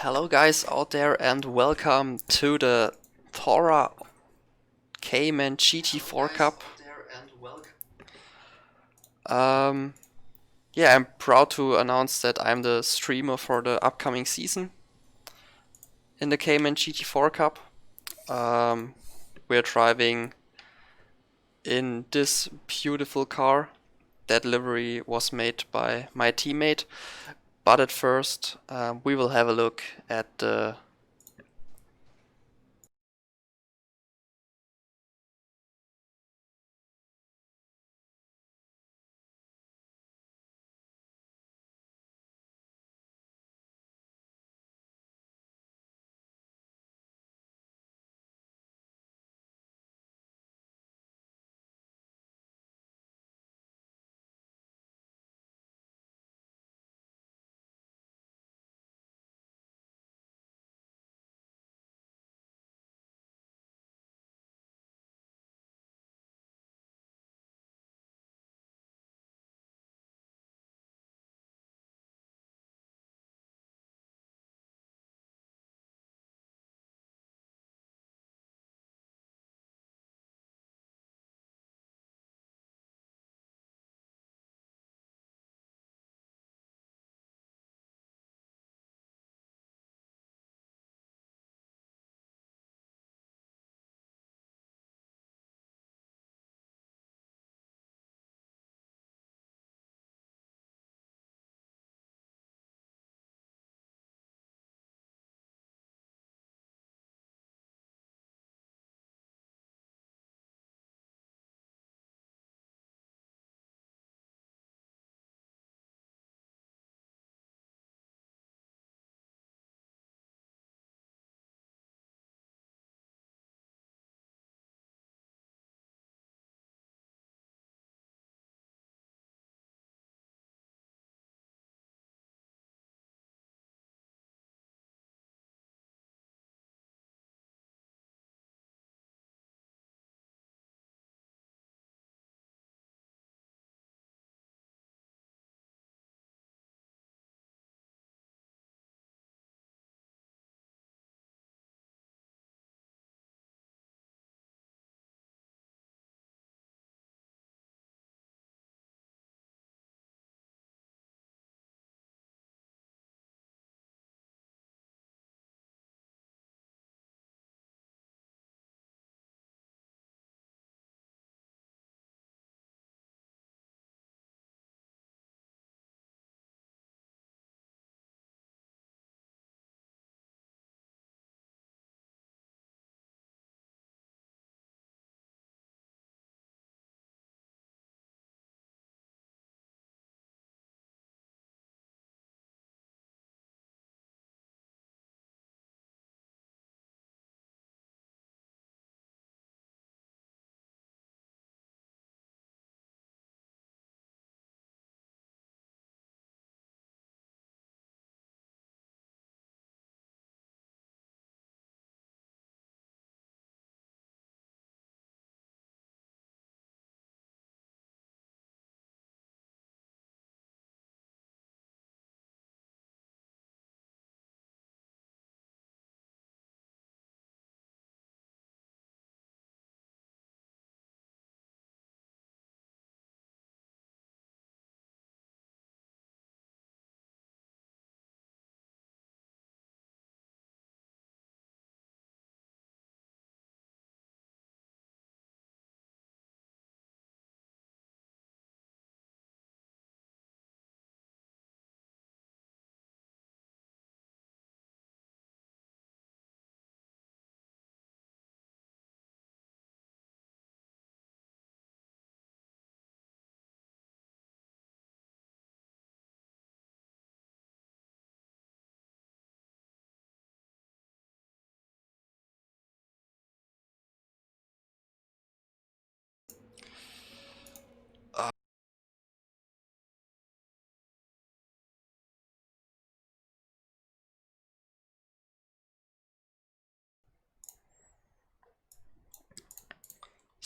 Hello guys out there and welcome to the TORA Cayman GT4 Cup. Yeah, I'm proud to announce that I'm the streamer for the upcoming season in the Cayman GT4 Cup. We're driving in this beautiful car. That livery was made by my teammate. But at first, we will have a look at the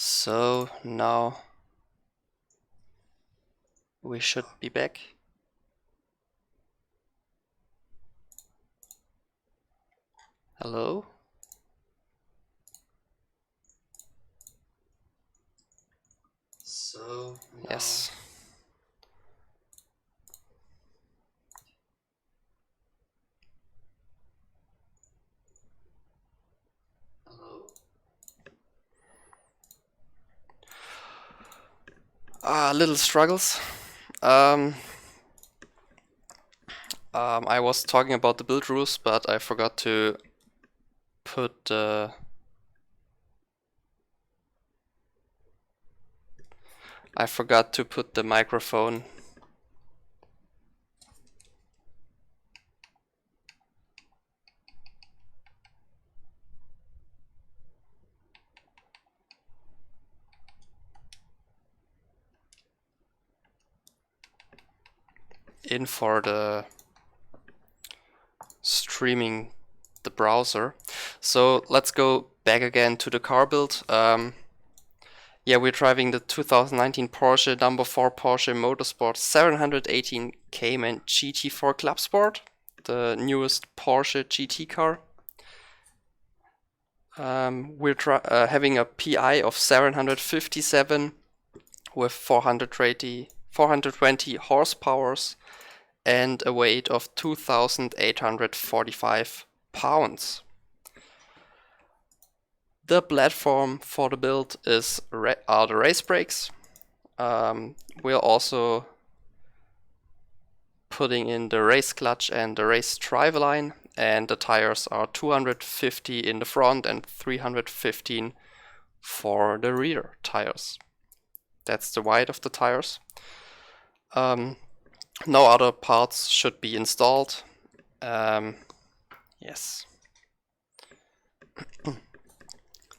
So now we should be back. Hello? So now Yes. hello. Little struggles. I was talking about the build rules, but I forgot to put the microphone. In for the streaming the browser. So let's go back again to the car build. Yeah, we're driving the 2019 Porsche number 4 Porsche Motorsport 718 Cayman GT4 Club Sport, the newest Porsche GT car. We're having a PI of 757 with 420 horsepowers and a weight of 2,845 pounds. The platform for the build are the race brakes. We're also putting in the race clutch and the race driveline, and the tires are 250 in the front and 315 for the rear tires. That's the weight of the tires. No other parts should be installed. Yes.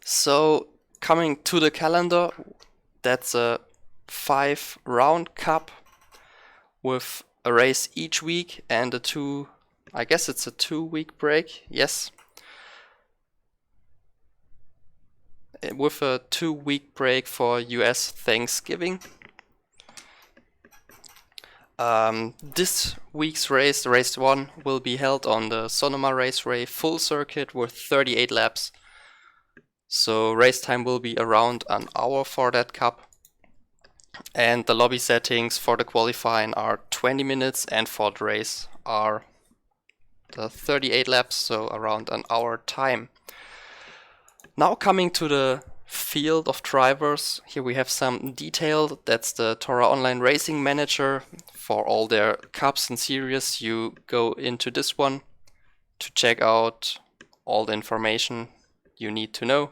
So coming to the calendar, that's a 5-round cup with a race each week and I guess it's a 2-week break. Yes. With a 2-week break for US Thanksgiving. This week's race 1, will be held on the Sonoma Raceway full circuit with 38 laps. So race time will be around an hour for that cup. And the lobby settings for the qualifying are 20 minutes, and for the race are the 38 laps, so around an hour time. Now coming to the field of drivers, here we have some detail. That's the TORA Online Racing Manager. For all their cups and series, you go into this one to check out all the information you need to know.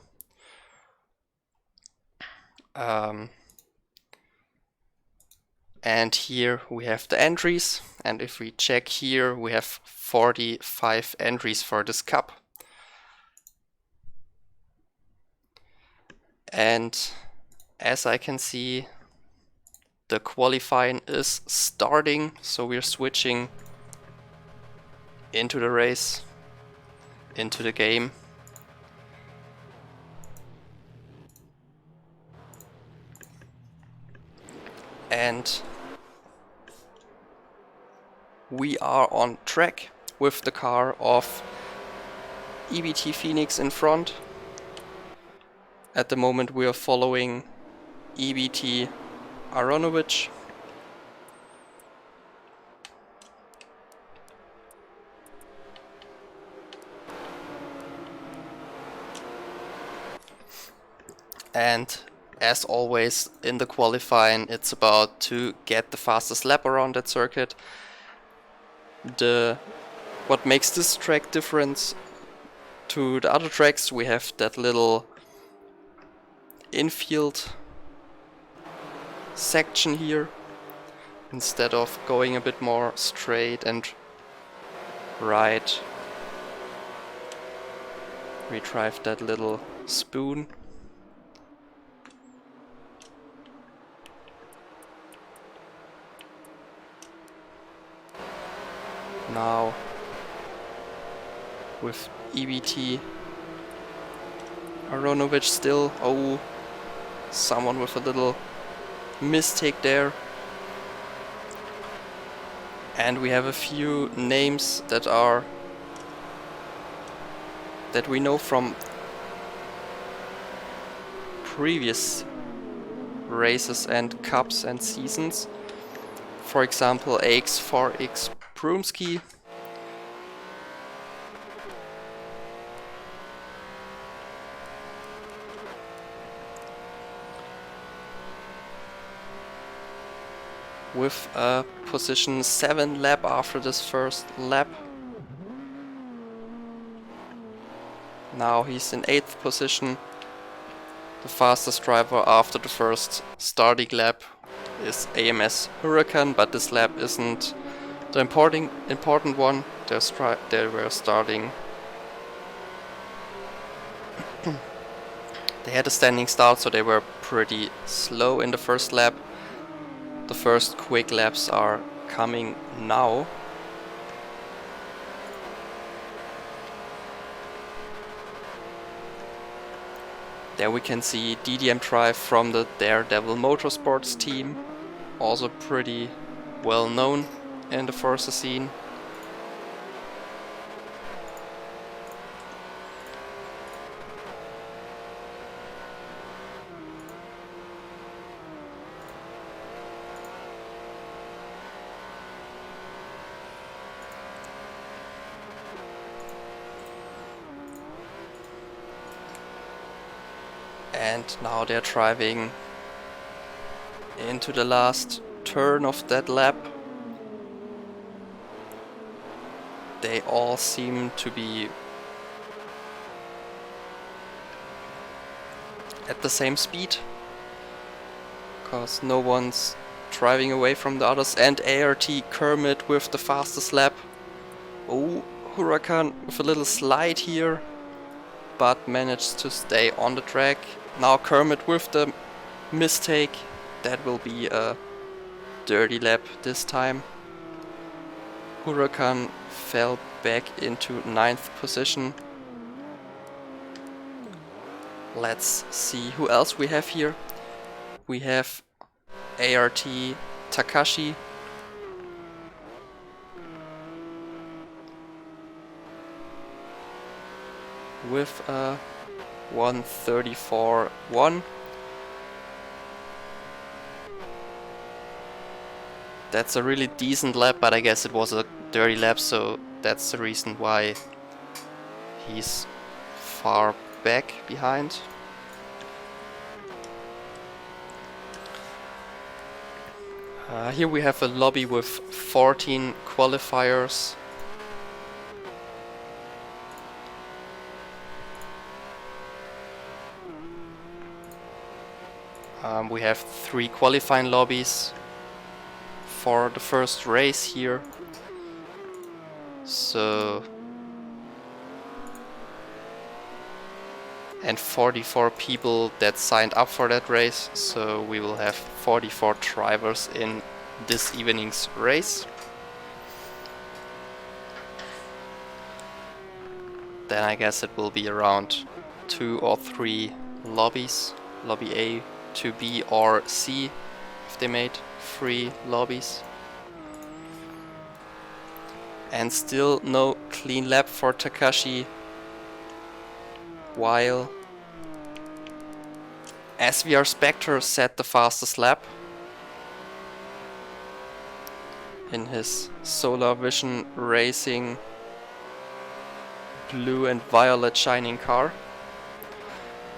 And here we have the entries, and if we check here, we have 45 entries for this cup. And as I can see, the qualifying is starting, so we're switching into the race, into the game. And we are on track with the car of EBT Phoenix in front. At the moment we are following EBT Aronovich. And as always in the qualifying, it's about to get the fastest lap around that circuit. What makes this track different to the other tracks, we have that little infield section here. Instead of going a bit more straight and right, we drive that little spoon. Now with EBT Aronovich still. Oh, someone with a little mistake there. And we have a few names that are that we know from previous races and cups and seasons. For example, AX4X Broomski. With a position 7 lap after this first lap. Now he's in 8th position. The fastest driver after the first starting lap is AMS Huracan, but this lap isn't the important one. They were starting. They had a standing start, so they were pretty slow in the first lap. The first quick laps are coming now. There we can see DDM Drive from the Daredevil Motorsports team, also pretty well known in the Forza scene. And now they're driving into the last turn of that lap. They all seem to be at the same speed, because no one's driving away from the others. And ART Kermit with the fastest lap. Oh, Huracan with a little slide here, but managed to stay on the track. Now Kermit with the mistake. That will be a dirty lap this time. Huracan fell back into 9th position. Let's see who else we have here. We have ART Takashi. With a 1:34.1. That's a really decent lap, but I guess it was a dirty lap, so that's the reason why he's far back behind. Here we have a lobby with 14 qualifiers. We have 3 qualifying lobbies for the first race here. So, and 44 people that signed up for that race, so we will have 44 drivers in this evening's race. Then I guess it will be around 2 or 3 lobbies, lobby A to B or C, if they made 3 lobbies. And still no clean lap for Takashi, while SVR Spectre set the fastest lap in his Solar Vision Racing blue and violet shining car.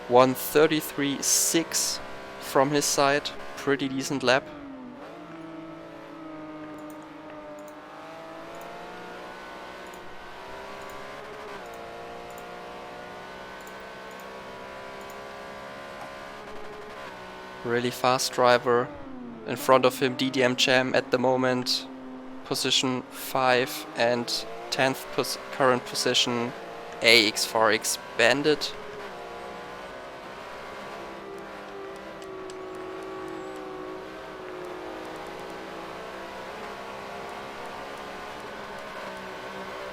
1:33.6 from his side, pretty decent lap. Really fast driver. In front of him DDM Jam at the moment, position 5, and 10th current position AX4X Bandit.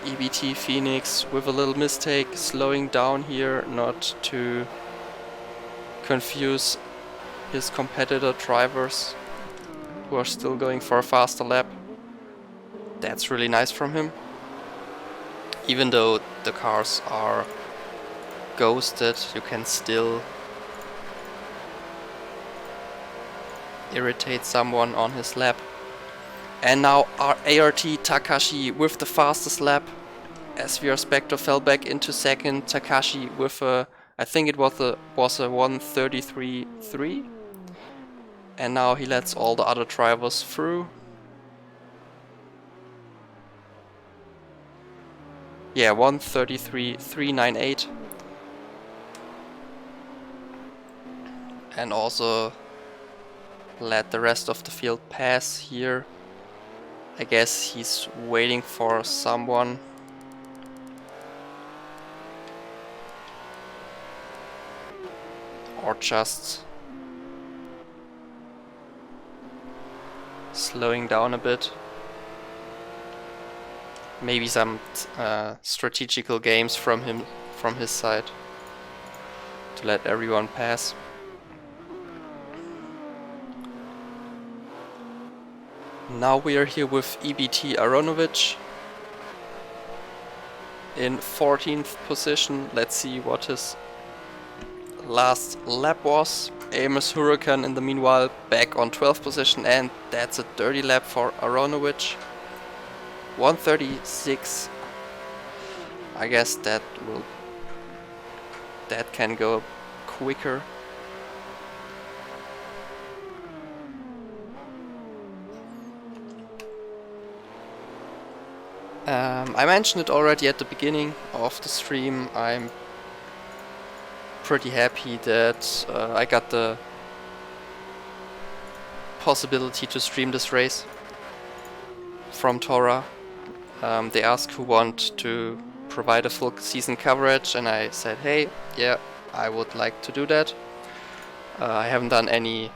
EBT Phoenix with a little mistake, slowing down here, not to confuse his competitor drivers who are still going for a faster lap. That's really nice from him. Even though the cars are ghosted, you can still irritate someone on his lap. And now our ART Takashi with the fastest lap. SVR Spectre fell back into second. Takashi with a, I think it was a 1:33.3. And now he lets all the other drivers through. Yeah, 1:33.398. And also let the rest of the field pass here. I guess he's waiting for someone. Or just slowing down a bit. Maybe some strategical games from his side to let everyone pass. Now we are here with EBT Aronovic in 14th position. Let's see what his last lap was. Amos Huracan in the meanwhile back on 12th position, and that's a dirty lap for Aronovic. 1:36. I guess that can go quicker. I mentioned it already at the beginning of the stream. I'm pretty happy that I got the possibility to stream this race from TORA. They asked who want to provide a full season coverage, and I said, hey, yeah, I would like to do that. I haven't done any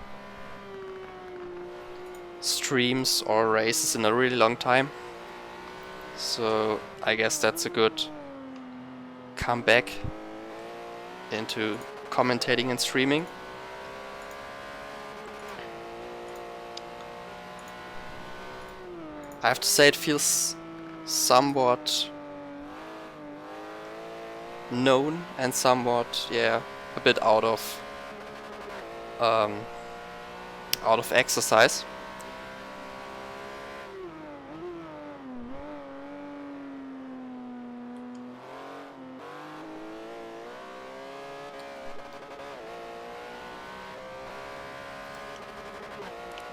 streams or races in a really long time, so I guess that's a good comeback into commentating and streaming. I have to say it feels somewhat known and somewhat, yeah, a bit out of exercise.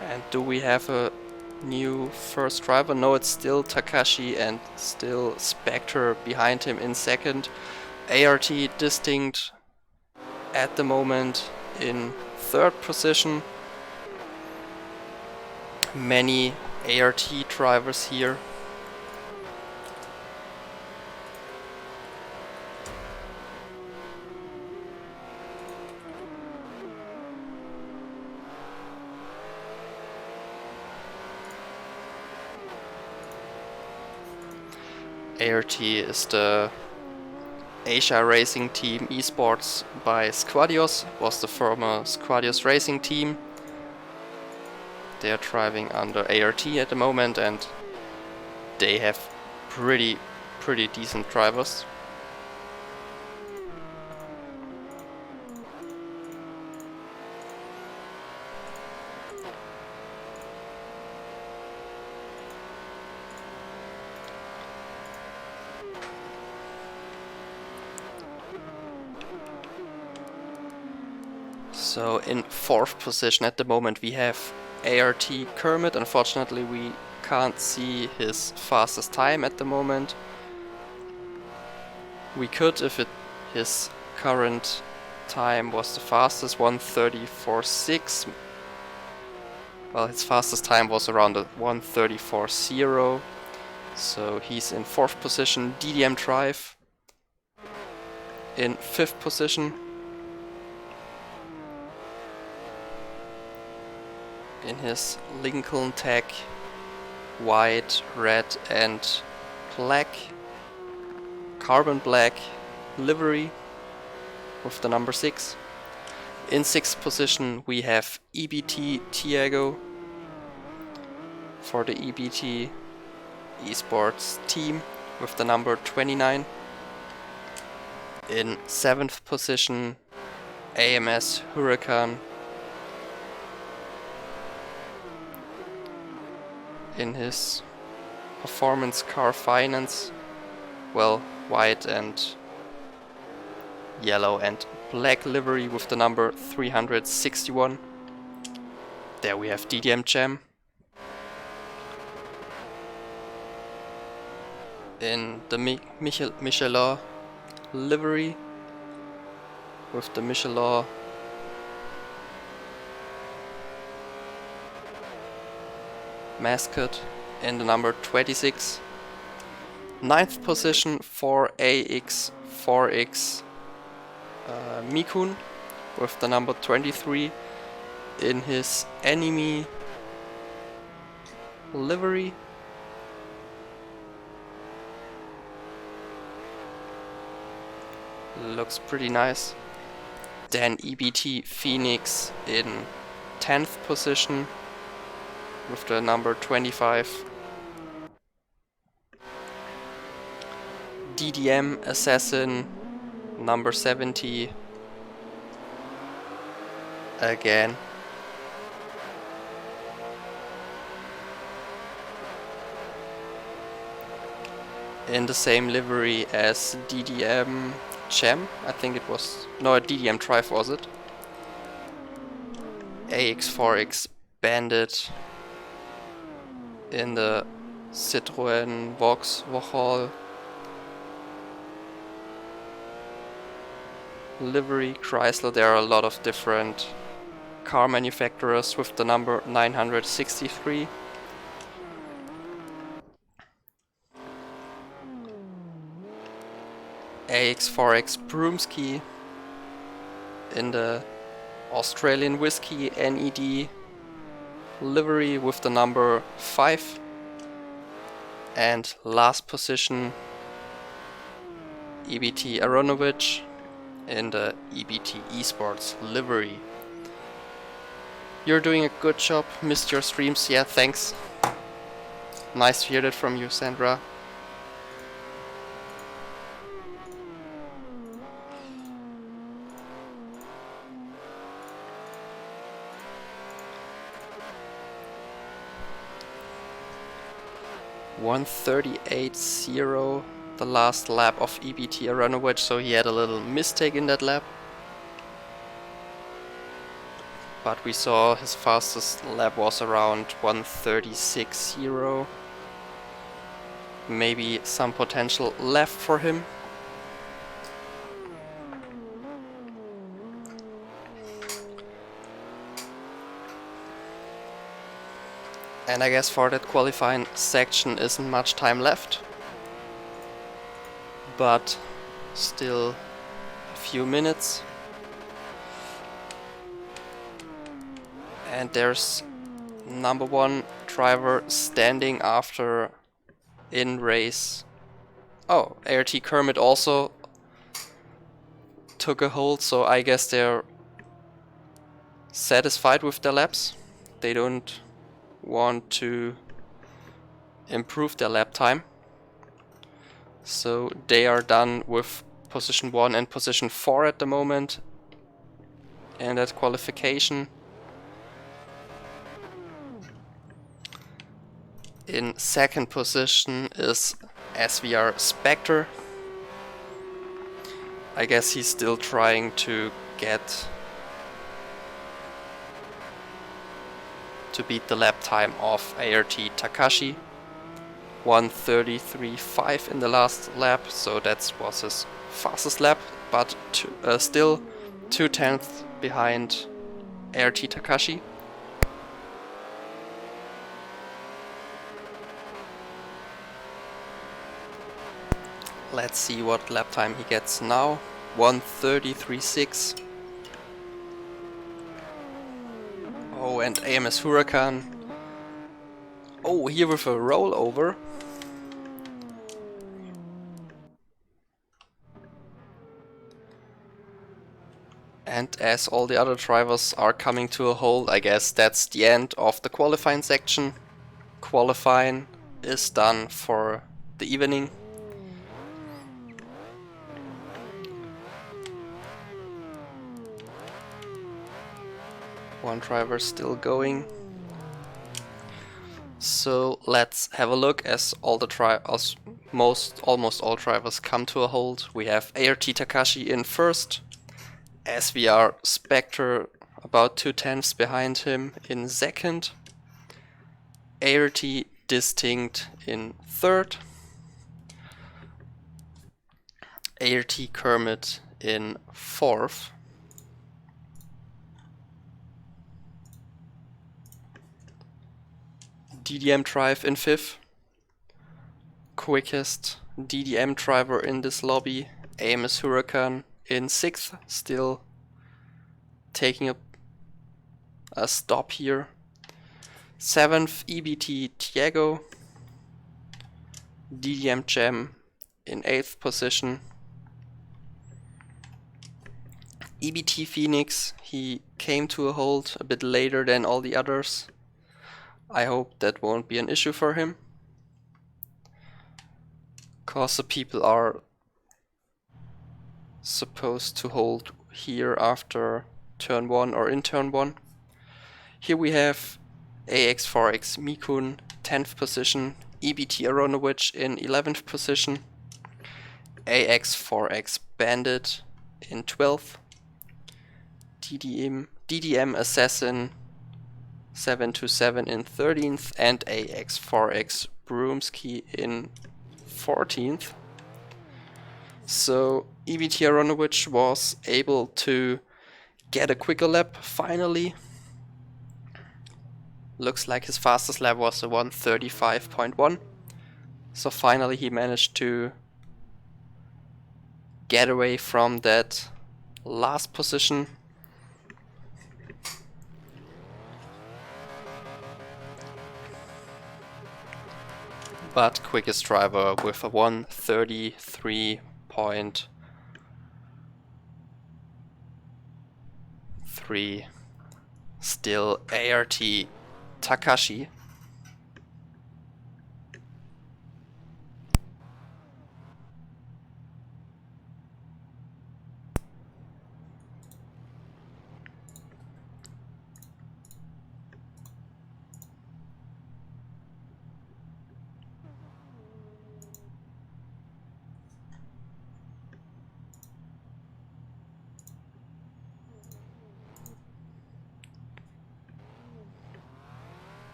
And do we have a new first driver? No, it's still Takashi and still Spectre behind him in second. ART distinct at the moment in third position. Many ART drivers here. ART is the Asia Racing Team Esports by Squadios, was the former Squadios Racing Team. They are driving under ART at the moment, and they have pretty decent drivers. So in fourth position at the moment we have ART Kermit. Unfortunately we can't see his fastest time at the moment. We could if his current time was the fastest, 1:34.6. Well, his fastest time was around 1:34.0. So he's in fourth position. DDM Drive in fifth position. In his Lincoln tag, white, red and black, carbon black livery with the number 6. In sixth position we have EBT Tiago for the EBT Esports team with the number 29. In 7th position, AMS Huracan. In his performance car finance, well, white and yellow and black livery with the number 361. There we have DDM Jam. In the Michelin livery with the Michelin mascot in the number 26. 9th position for AX4X Mikun with the number 23 in his enemy livery. Looks pretty nice. Then EBT Phoenix in 10th position with the number 25. DDM Assassin number 70 again. In the same livery as DDM Gem, I think it was, no, DDM Drive was it? AX4X Bandit in the Citroën Vauxhall livery. Chrysler, there are a lot of different car manufacturers with the number 963. AX4X Broomski in the Australian Whiskey NED livery with the number 5. And last position, EBT Aronovich in the EBT Esports livery. You're doing a good job, missed your streams, yeah, thanks. Nice to hear that from you, Sandra. .138.0, the last lap of EBT Aronovich, so he had a little mistake in that lap. But we saw his fastest lap was around 136.0. Maybe some potential left for him. And I guess for that qualifying section isn't much time left. But still a few minutes. And there's number 1 driver standing after in race. Oh, ART Kermit also took a hold, so I guess they're satisfied with their laps. They don't want to improve their lap time. So they are done with position 1 and position 4 at the moment in that qualification. In 2nd position is SVR Spectre. I guess he's still trying to get to beat the lap time of ART Takashi. 1:33.5 in the last lap, so that was his fastest lap, but still 2/10 behind ART Takashi. Let's see what lap time he gets now. 1:33.6. Oh, and AMS Huracan. Oh, here with a rollover. And as all the other drivers are coming to a halt, I guess that's the end of the qualifying section. Qualifying is done for the evening. One driver still going. So let's have a look as all the almost all drivers come to a halt. We have ART Takashi in first, SVR Spectre about 2/10 behind him in second, ART Distinct in third, ART Kermit in fourth, DDM Drive in fifth, quickest DDM driver in this lobby, AMS Huracan in sixth, still taking a stop here. Seventh, EBT Tiago, DDM Gem in eighth position. EBT Phoenix, he came to a halt a bit later than all the others. I hope that won't be an issue for him, cause the people are supposed to hold here after turn 1 or in turn 1. Here we have AX4X Mikun 10th position, EBT Aronovich in 11th position, AX4X Bandit in 12th, DDM Assassin 727 in 13th, and AX4X Broomski in 14th. So EBT Aronovich was able to get a quicker lap finally. Looks like his fastest lap was a 1:35.1. So finally he managed to get away from that last position. But quickest driver with a 1:33.3, still ART Takashi.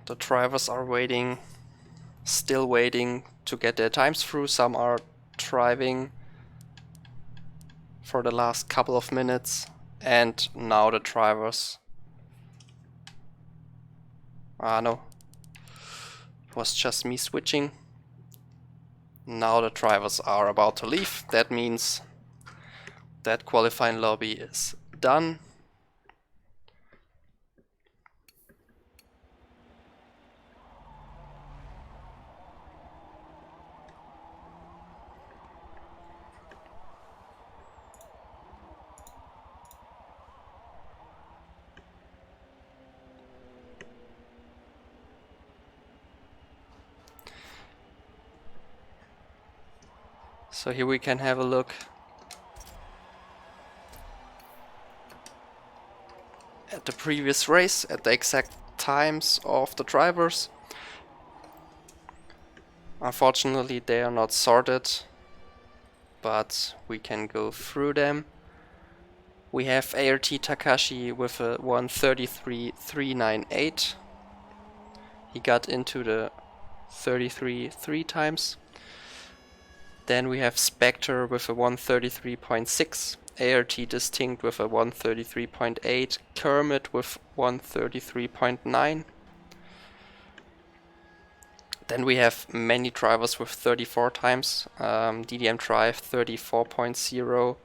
The drivers are waiting, still waiting to get their times through. Some are driving for the last couple of minutes, and now the drivers... no, it was just me switching. Now the drivers are about to leave. That means that qualifying lobby is done. So here we can have a look at the previous race, at the exact times of the drivers. Unfortunately they are not sorted, but we can go through them. We have ART Takashi with a 1:33.398. He got into the 33 times. Then we have Spectre with a 1:33.6, ART Distinct with a 1:33.8, Kermit with 1:33.9. Then we have many drivers with 34 times, DDM Drive 34.0,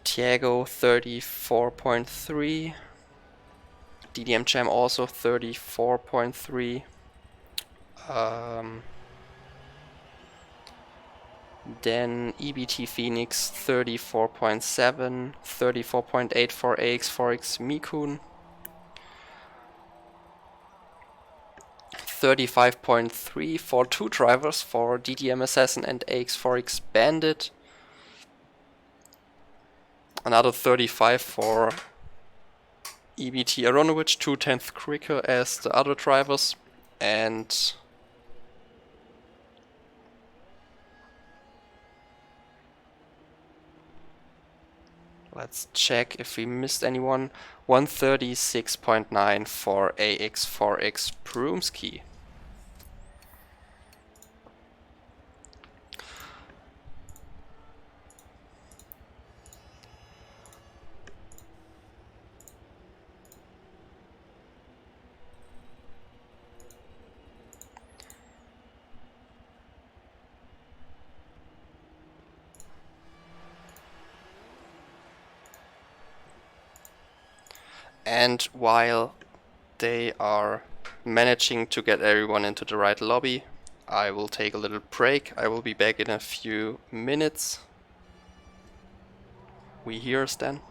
Tiago 34.3, DDM Jam also 34.3, Then EBT Phoenix 34.7, 34.8 for AX4X Mikun, 35.3 for two drivers for DDM Assassin and AX4X Bandit, another 35 for EBT Aronovich, 2/10 quicker as the other drivers, and let's check if we missed anyone. 136.9 for AX4X Broomski. And while they are managing to get everyone into the right lobby, I will take a little break. I will be back in a few minutes. We hear us then.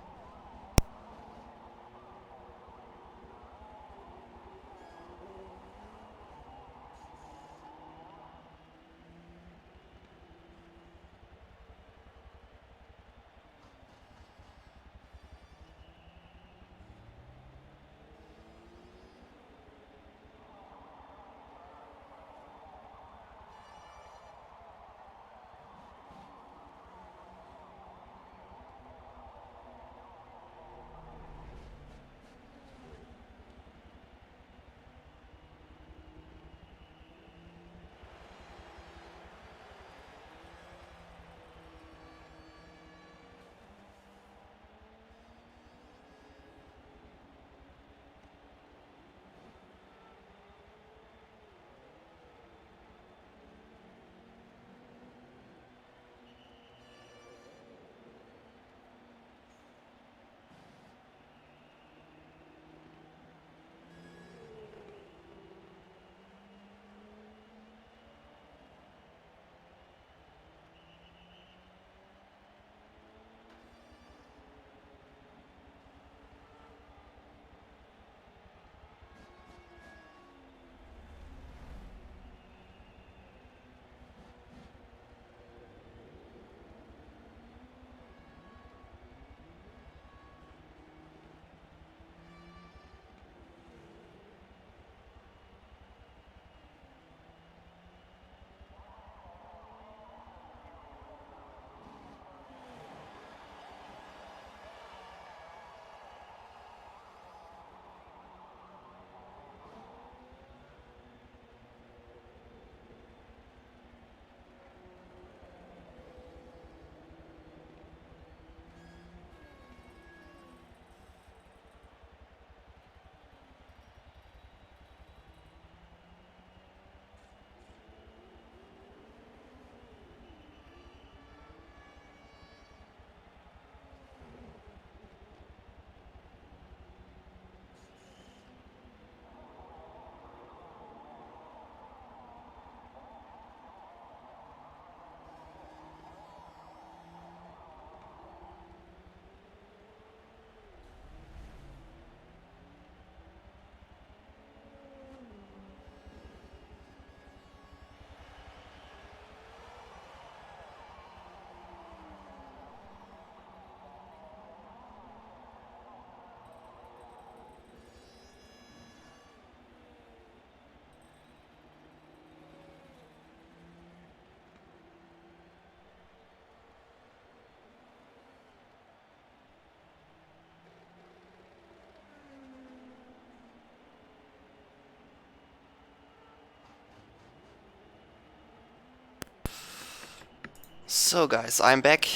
So guys, I'm back.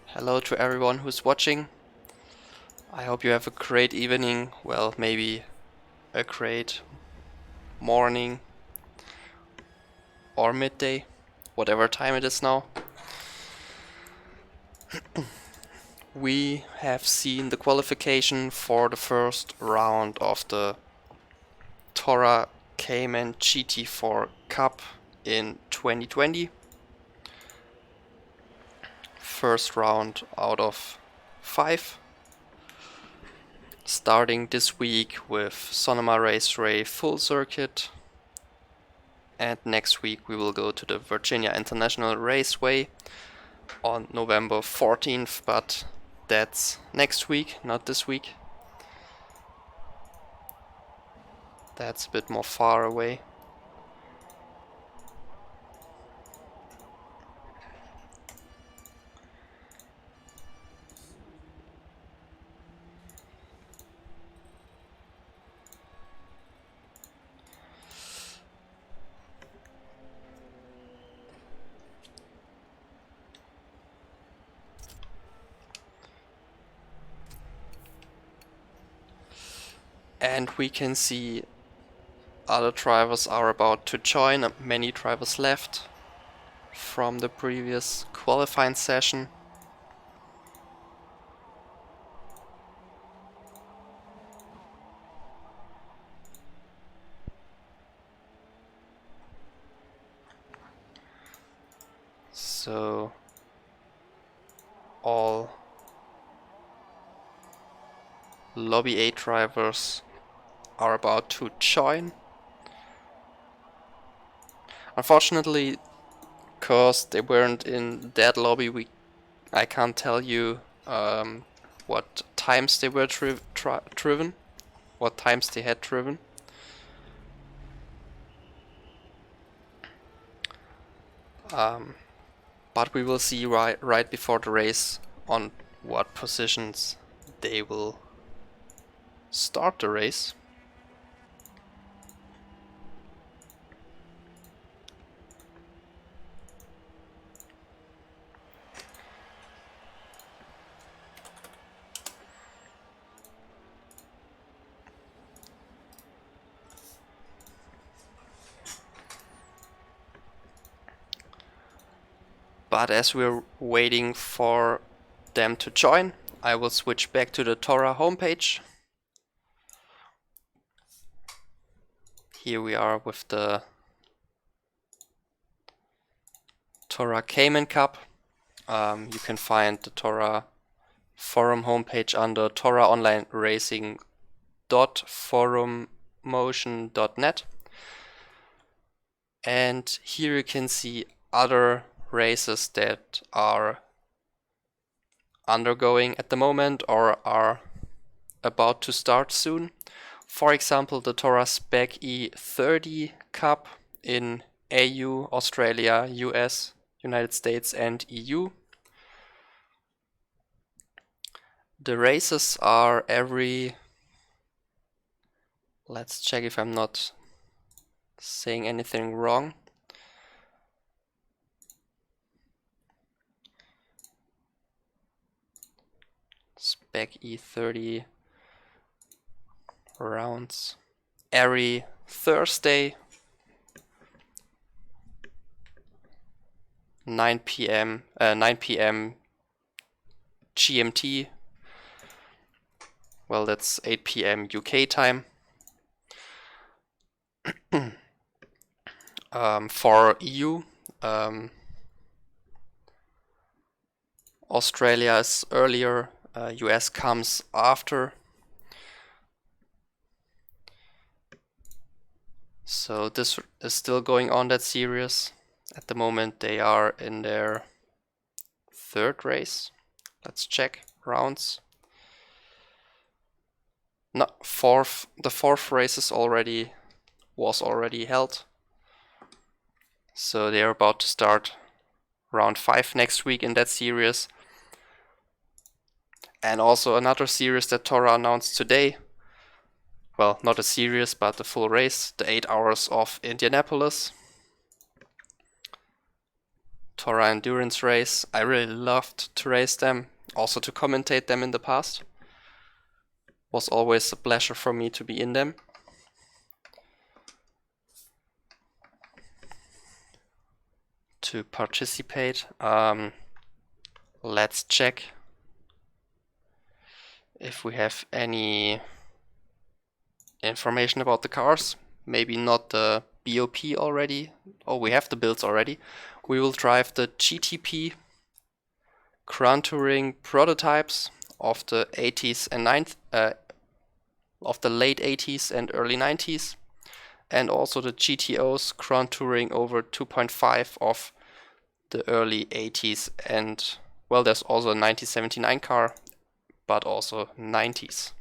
Hello to everyone who's watching. I hope you have a great evening, well, maybe a great morning or midday, whatever time it is now. We have seen the qualification for the first round of the TORA Cayman GT4 Cup in 2020. First round out of 5. Starting this week with Sonoma Raceway full circuit. And next week we will go to the Virginia International Raceway on November 14th, but that's next week, not this week. That's a bit more far away. And we can see other drivers are about to join, many drivers left from the previous qualifying session. So all Lobby 8 drivers are about to join. Unfortunately, because they weren't in that lobby, I can't tell you what times they were driven, what times they had driven. But we will see right before the race on what positions they will start the race. But as we're waiting for them to join, I will switch back to the TORA homepage. Here we are with the TORA Cayman Cup. You can find the TORA forum homepage under toraonlineracing.forummotion.net. And here you can see other races that are undergoing at the moment or are about to start soon. For example, the TORA Spec E30 Cup in AU, Australia, US, United States and EU. The races are every... Let's check if I'm not saying anything wrong. Spec E30 rounds every Thursday, 9 p.m. GMT. Well, that's 8 p.m. UK time. For EU, Australia is earlier, US comes after. So this is still going on, that series. At the moment they are in their 3rd race. Let's check rounds. No, fourth. The 4th race was already held. So they are about to start round 5 next week in that series. And also another series that TORA announced today. Well, not a series, but the full race, the 8 hours of Indianapolis. TORA endurance race. I really loved to race them, also to commentate them in the past. Was always a pleasure for me to be in them. To participate. Let's check if we have any information about the cars. maybe not the BOP already. Oh, we have the builds already. We will drive the GTP Grand Touring prototypes of the 80s and of the late 80s and early 90s, and also the GTOs Grand Touring over 2.5 of the early 80s, and well, there's also a 1979 car, but also 90s.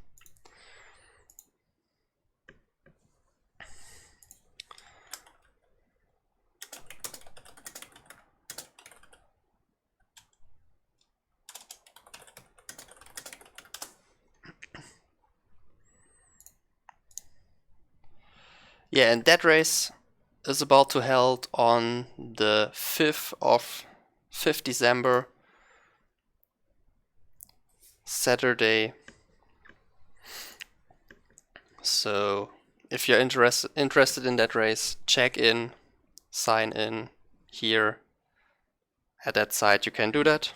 Yeah, and that race is about to held on the 5th December, Saturday. So if you're interested in that race, check in, sign in here at that site. You can do that.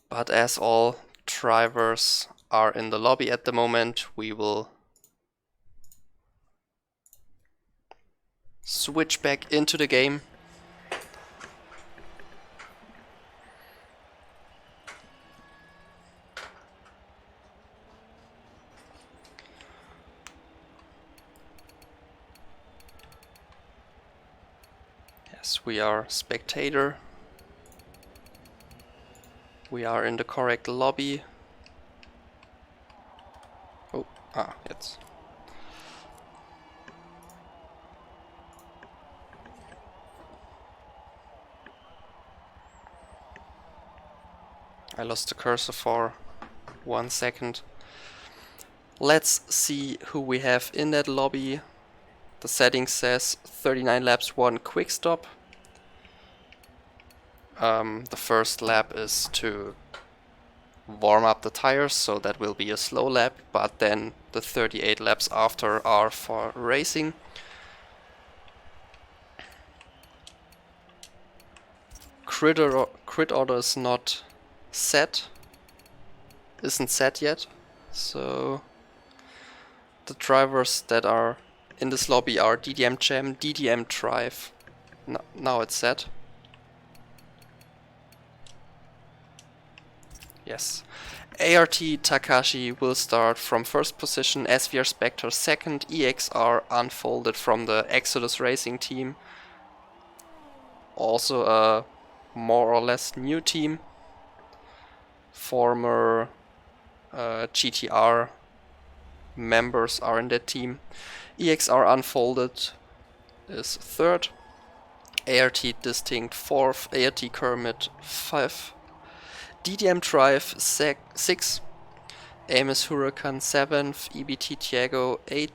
But as all drivers are in the lobby at the moment, we will switch back into the game. Yes, we are spectator. We are in the correct lobby. Oh, jetzt. I lost the cursor for 1 second. Let's see who we have in that lobby. The setting says 39 laps, 1 quick stop. The first lap is to warm up the tires, so that will be a slow lap, but then the 38 laps after are for racing. Grid order is not set, isn't set yet, so the drivers that are in this lobby are DDM Jam, DDM Drive. Now it's set. Yes. ART Takashi will start from first position, SVR Spectre second, EXR Unfolded from the Exodus Racing team. Also a more or less new team. Former GTR members are in that team. EXR Unfolded is third. ART Distinct fourth, ART Kermit 5. DDM Drive 6, Amos Huracan 7th, EBT Tiago 8th,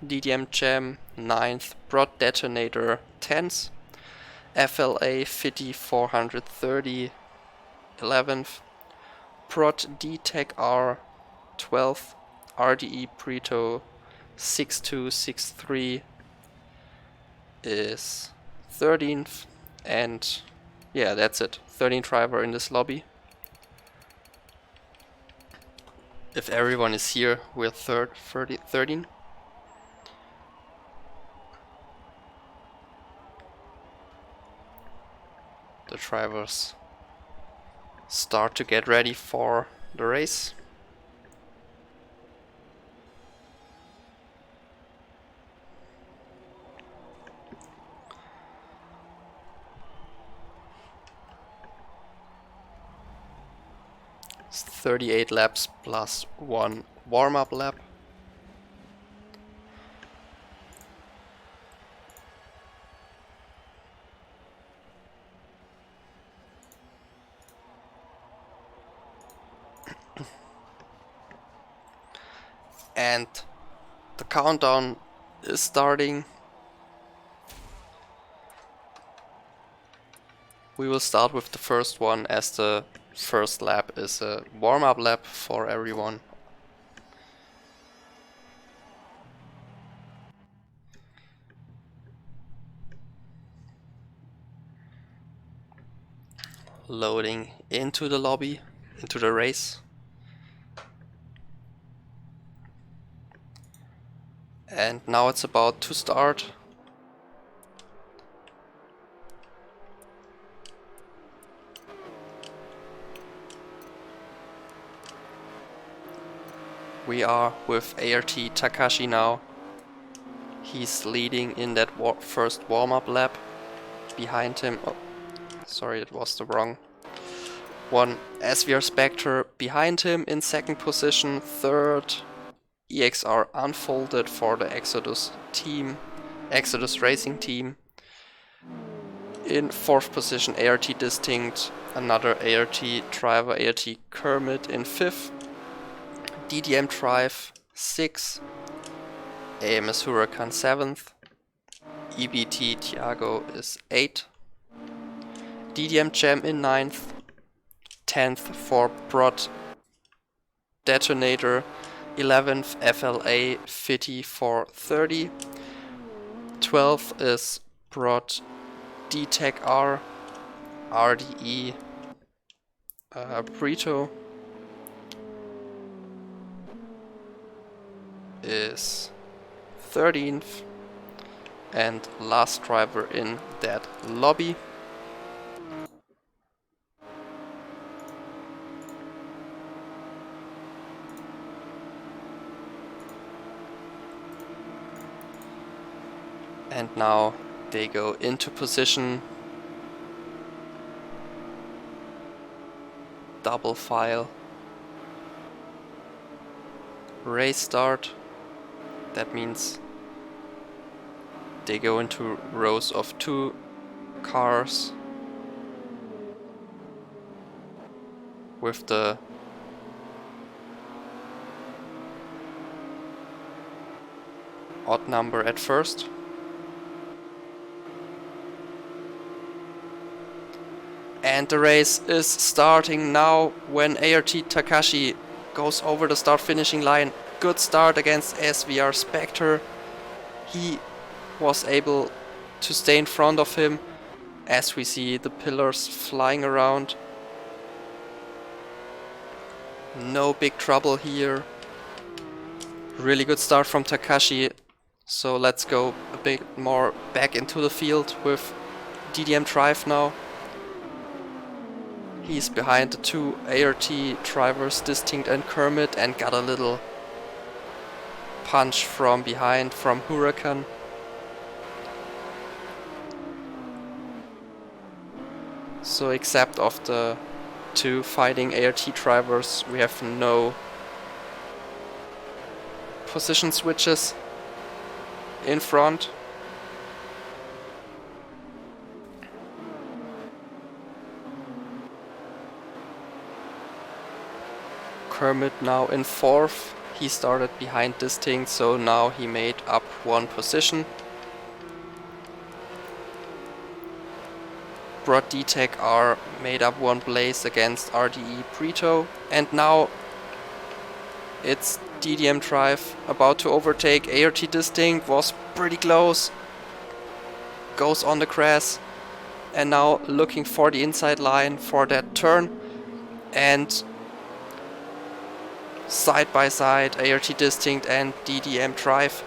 DDM Jam 9th, Broad Detonator 10th, FLA Fitty 430 11th, Prod D-Tech R 12th, RDE Preto 6263 is 13th, and yeah, that's it. 13 driver in this lobby. If everyone is here, we're 13. The drivers start to get ready for the race. It's 38 laps plus 1 warm-up lap. And the countdown is starting. We will start with the first one, as the first lap is a warm-up lap for everyone. Loading into the lobby. into the race. And now it's about to start. We are with ART Takashi now. He's leading in that first warm-up lap. Behind him, oh, sorry, it was the wrong one. SVR Spectre behind him in second position. Third, EXR Unfolded for the Exodus team, Exodus Racing team. In fourth position, ART Distinct, another ART driver, ART Kermit in fifth. DDM Drive 6, AMS Huracan 7th, EBT Thiago is 8th, DDM Jam in 9th, 10th for Prod Detonator, 11th FLA Fitty for 30, 12th is Prod DTEC R, RDE Brito is 13th, and last driver in that lobby. And now they go into position. Double file. Race start. That means they go into rows of 2 cars with the odd number at first. And the race is starting now when ART Takashi goes over the start finishing line. Good start against SVR Spectre. He was able to stay in front of him as we see the pillars flying around. No big trouble here. Really good start from Takashi. So let's go a bit more back into the field with DDM Drive now. He's behind the 2 ART drivers, Distinct and Kermit, and got a little punch from behind from Huracan. So except of the 2 fighting ART drivers, we have no position switches in front. Kermit now in 4th. He started behind Distinct, so now he made up 1 position. Prod DTEC R made up 1 place against RDE Brito, and now it's DDM Drive about to overtake ART Distinct. Was pretty close, goes on the grass, and now looking for the inside line for that turn. And side by side, ART Distinct and DDM Drive.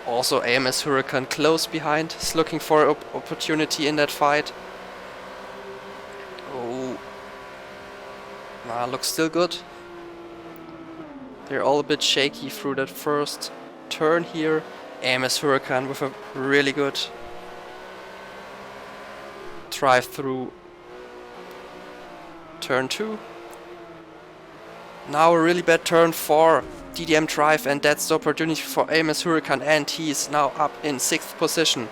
Also AMS Huracan close behind, is looking for an opportunity in that fight. Oh, looks still good. They're all a bit shaky through that first turn here. AMS Huracan with a really good drive through turn 2. Now a really bad turn for DDM Drive, and that's the opportunity for AMS Huracan, and he's now up in 6th position.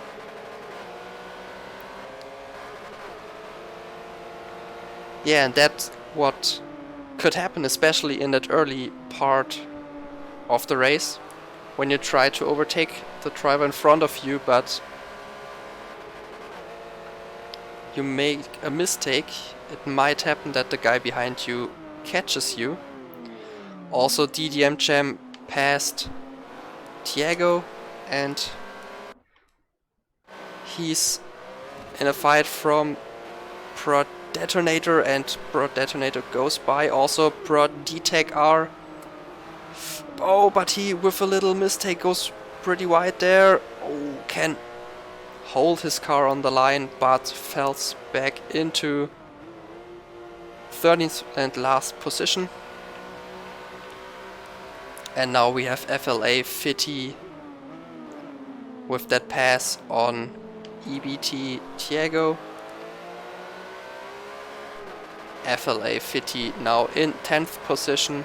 Yeah, and that's what could happen, especially in that early part of the race, when you try to overtake the driver in front of you, but you make a mistake. It might happen that the guy behind you catches you. Also DDM Jam passed Thiago, and he's in a fight from Prod Detonator, and Broad Detonator goes by. Also Broad D-Tech R. Oh, but he, with a little mistake, goes pretty wide there. Oh, can hold his car on the line, but falls back into 13th and last position. And now we have FLA Fitty with that pass on EBT Thiago. FLA Fitty now in 10th position.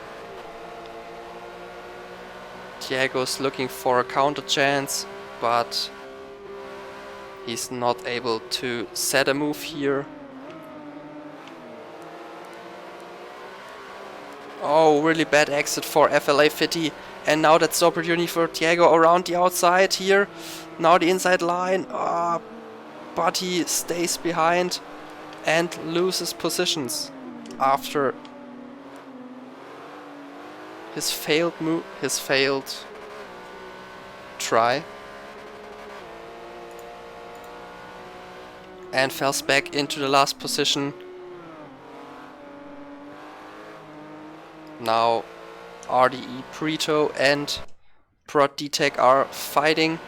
Thiago's looking for a counter chance, but he's not able to set a move here. Oh, really bad exit for FLA Fitty. And now that's the opportunity for Thiago around the outside here. Now the inside line. But he stays behind and loses positions after his failed try. And falls back into the last position. Now RDE Prito and Prod D-Tech are fighting.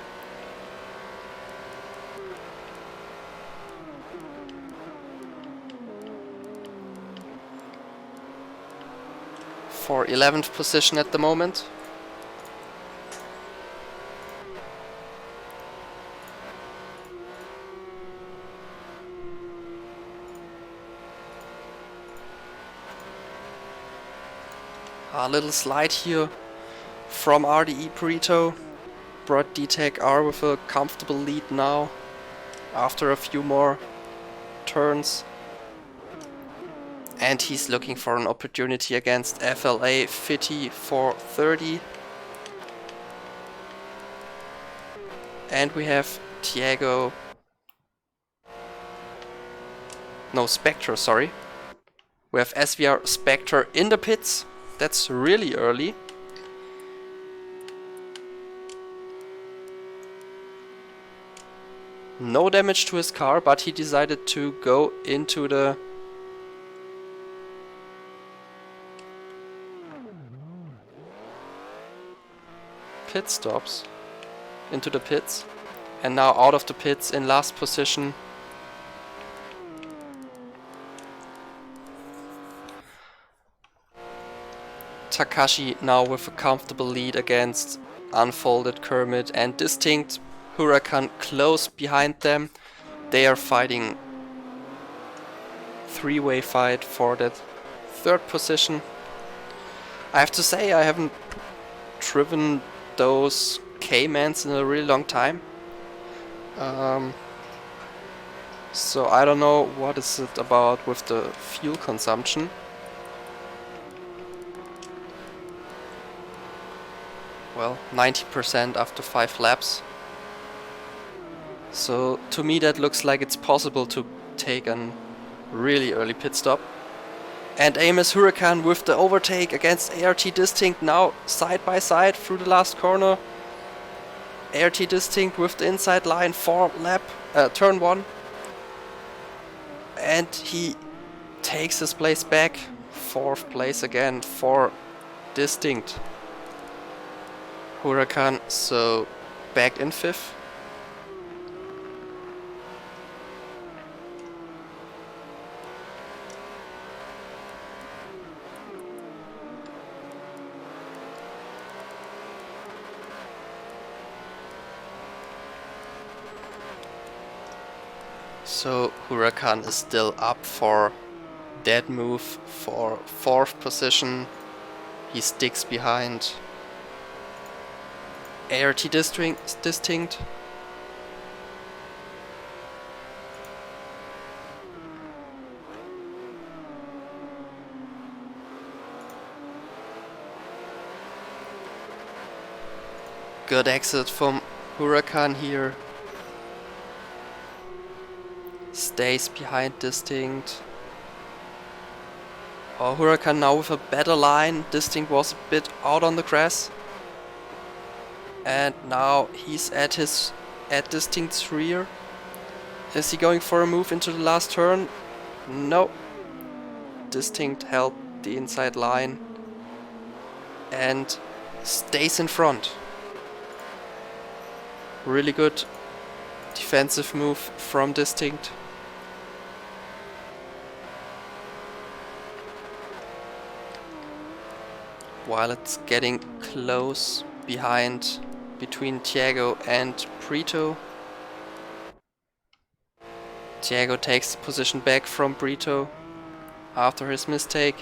For 11th position at the moment. A little slide here from RDE Perito. Broad D-Tech R with a comfortable lead now after a few more turns. And he's looking for an opportunity against FLA Fitty for 30. And we have Thiago... No, Spectre, sorry. We have SVR Spectre in the pits. That's really early. No damage to his car, but he decided to go into the pit stops. Into the pits. And now out of the pits in last position. Takashi now with a comfortable lead against Unfolded Kermit and Distinct Huracan close behind them. They are fighting three-way fight for that third position. I have to say I haven't driven those Caymans in a really long time. So I don't know what is it about with the fuel consumption. Well, 90% after 5 laps. So to me that looks like it's possible to take a really early pit stop. And Amos Huracan with the overtake against ART Distinct now side by side through the last corner. ART Distinct with the inside line for turn 1. And he takes his place back. 4th place again for Distinct Huracan, so back in 5th. So Huracan is still up for that move for 4th position. He sticks behind ART Distinct. Good exit from Huracan here. Stays behind Distinct. Oh, Huracan now with a better line. Distinct was a bit out on the grass. And now he's at Distinct's rear. Is he going for a move into the last turn? No. Distinct held the inside line and stays in front. Really good defensive move from Distinct. While it's getting close behind between Thiago and Brito. Thiago takes the position back from Brito after his mistake.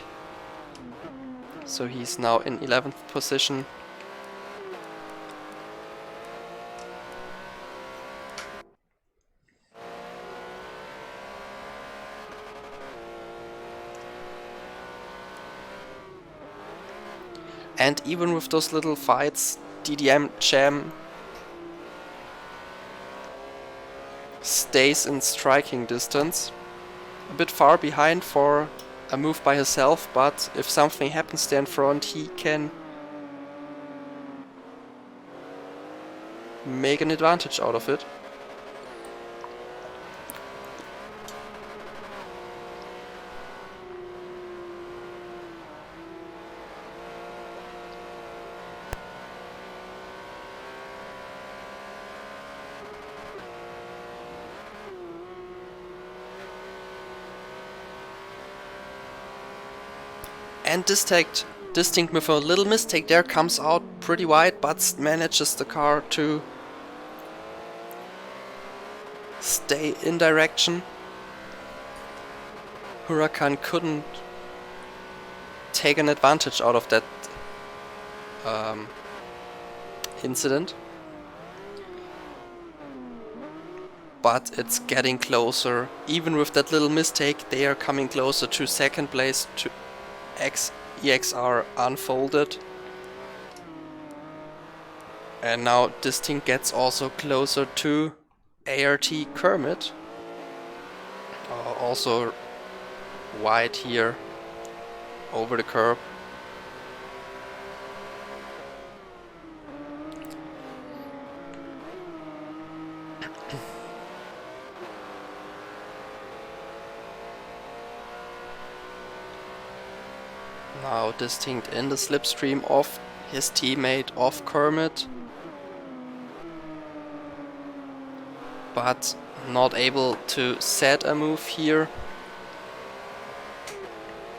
So he's now in 11th position. And even with those little fights, DDM Jam stays in striking distance. A bit far behind for a move by himself, but if something happens there in front, he can make an advantage out of it. And Distinct with a little mistake there comes out pretty wide, but manages the car to stay in direction. Huracan couldn't take an advantage out of that incident. But it's getting closer. Even with that little mistake, they are coming closer to second place, to EXR Unfolded. And now Distinct gets also closer to ART Kermit. Also wide here over the curb. Now Distinct in the slipstream of his teammate, of Kermit. But not able to set a move here.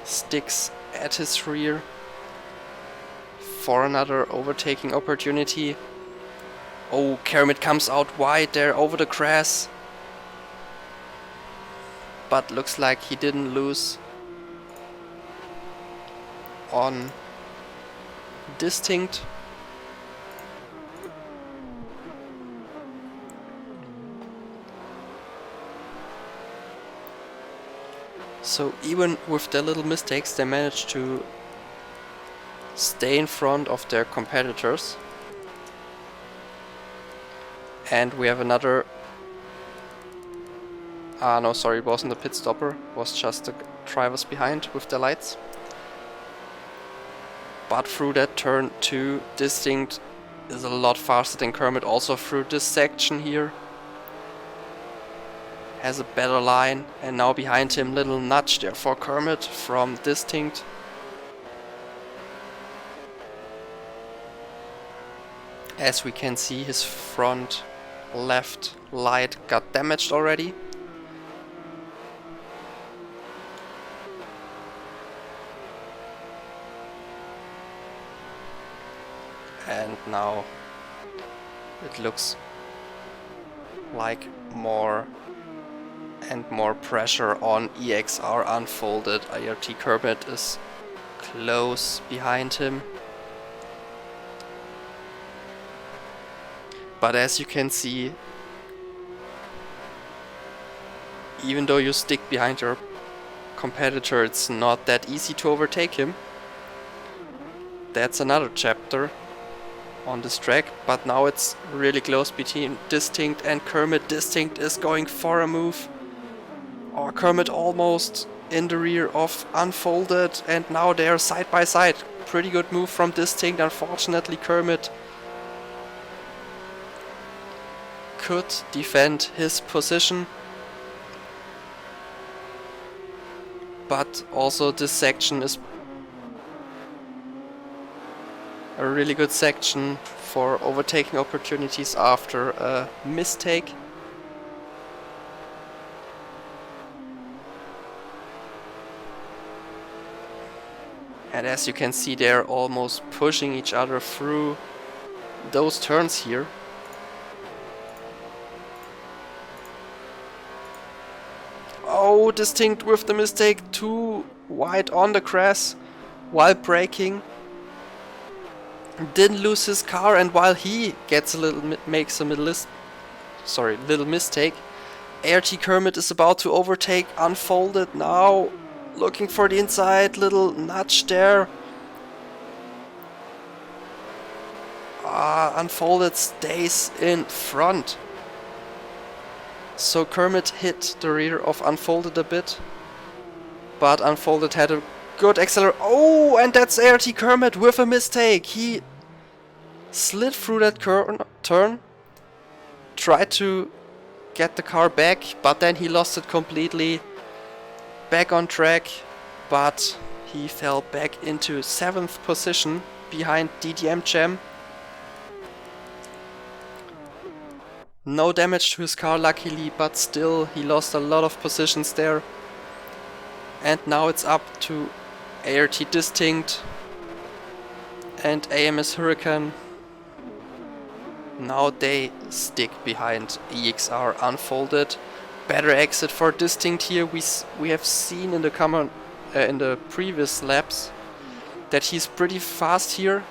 Sticks at his rear for another overtaking opportunity. Oh, Kermit comes out wide there over the grass. But looks like he didn't lose on Distinct. So even with their little mistakes, they managed to stay in front of their competitors. And we have another... no, sorry, it wasn't a pit stopper. It was just the drivers behind with the lights. But through that turn 2, Distinct is a lot faster than Kermit. Also through this section here. Has a better line, and now behind him, little nudge there for Kermit from Distinct. As we can see, his front left light got damaged already. And now it looks like more and more pressure on EXR Unfolded. IRT Kermit is close behind him. But as you can see, even though you stick behind your competitor, it's not that easy to overtake him. That's another chapter on this track, but now it's really close between Distinct and Kermit. Distinct is going for a move. Oh, Kermit almost in the rear of Unfolded, and now they're side by side. Pretty good move from Distinct. Unfortunately, Kermit could defend his position. but also this section is a really good section for overtaking opportunities after a mistake. And as you can see, they're almost pushing each other through those turns here. Oh, Distinct with the mistake, too wide on the grass while braking. Didn't lose his car, and while he gets a little makes a little mistake, ART Kermit is about to overtake Unfolded now, looking for the inside, little nudge there. Unfolded stays in front. So Kermit hit the rear of Unfolded a bit, but Unfolded had a good acceleration. Oh, and that's ART Kermit with a mistake. He slid through that turn, tried to get the car back, but then he lost it completely. Back on track, but he fell back into 7th position behind DDM Jam. No damage to his car luckily, but still he lost a lot of positions there. And now it's up to ART Distinct and AMS Huracan. Now they stick behind EXR Unfolded. Better exit for Distinct here. We have seen in the previous laps that he's pretty fast here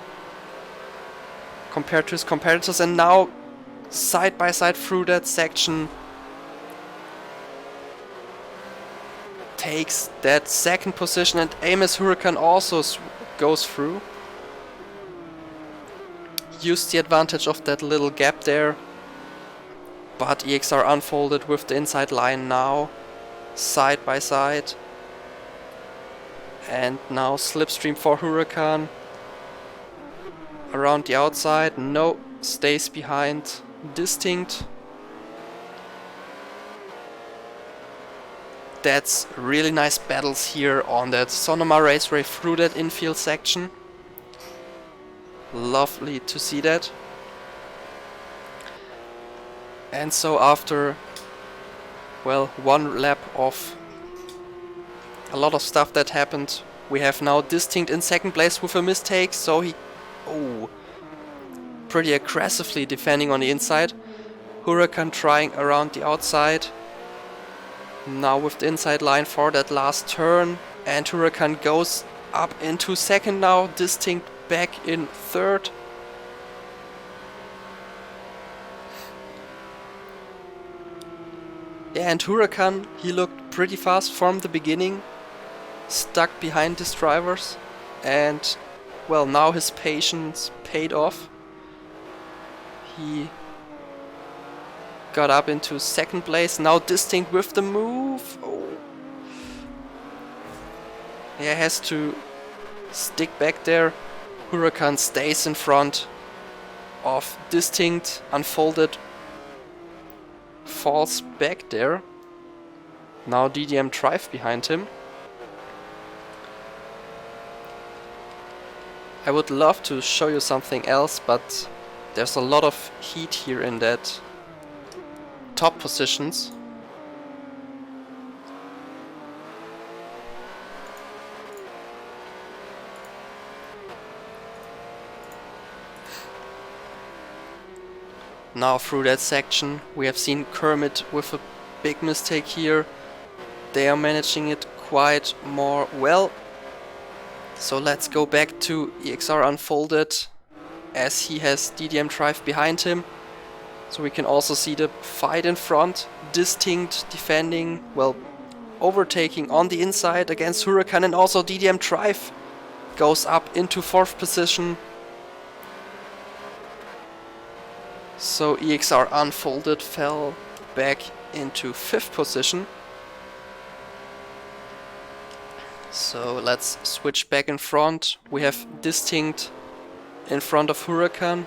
compared to his competitors, and now side by side through that section takes that 2nd position, and AMS Huracan also goes through. Used the advantage of that little gap there, but EXR Unfolded with the inside line now, side by side. And now slipstream for Huracan. Around the outside, no, stays behind Distinct. That's really nice battles here on that Sonoma Raceway through that infield section. Lovely to see that. And so after, well, one lap of a lot of stuff that happened, we have now Distinct in 2nd place with a mistake, so he pretty aggressively defending on the inside. Huracan trying around the outside. Now with the inside line for that last turn, and Huracan goes up into 2nd now, Distinct back in 3rd. Yeah, and Huracan, he looked pretty fast from the beginning, stuck behind his drivers, and well, now his patience paid off. He got up into 2nd place, now Distinct with the move. Oh. Yeah, has to stick back there. Huracan stays in front of Distinct. Unfolded falls back there. Now DDM Drive behind him. I would love to show you something else, but there's a lot of heat here in that top positions. Now through that section we have seen Kermit with a big mistake here. They are managing it quite more well. So let's go back to EXR Unfolded, as he has DDM Drive behind him. So we can also see the fight in front. Distinct defending, well, overtaking on the inside against Huracan, and also DDM Drive goes up into 4th position. So EXR Unfolded fell back into 5th position. So let's switch back in front. We have Distinct in front of Huracan.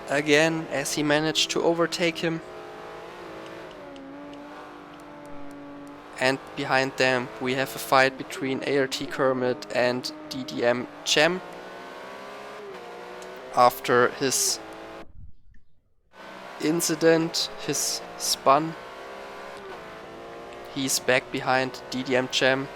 Again, as he managed to overtake him. And behind them we have a fight between ART Kermit and DDM Cem. After his incident, his spun, he's back behind DDM Cem.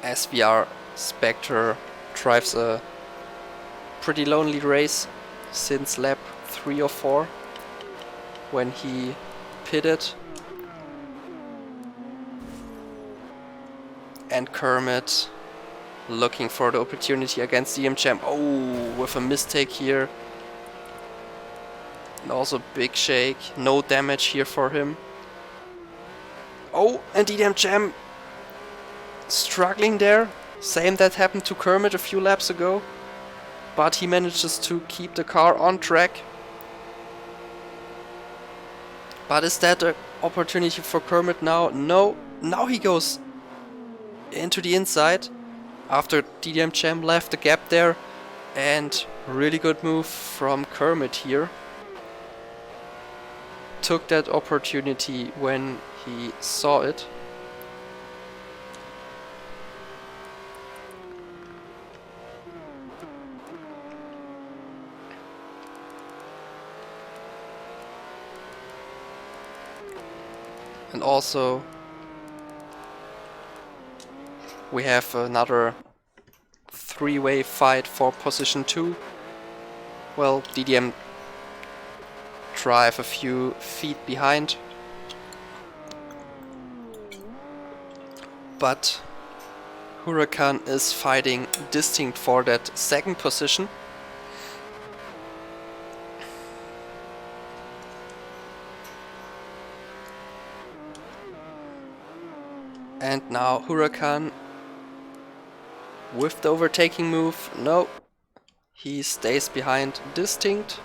SVR Spectre drives a pretty lonely race since lap 3 or 4 when he pitted. And Kermit looking for the opportunity against DDM Cem. Oh, with a mistake here. And also big shake. No damage here for him. Oh, and DDM Cem struggling there. Same that happened to Kermit a few laps ago. But he manages to keep the car on track. But is that an opportunity for Kermit now? No. Now he goes into the inside after DDM Cem left the gap there. And really good move from Kermit here. Took that opportunity when he saw it. And also we have another three-way fight for position 2. Well, DDM drive a few feet behind, but Huracan is fighting distinct for that second position. And now Huracan with the overtaking move. No, he stays behind distinct.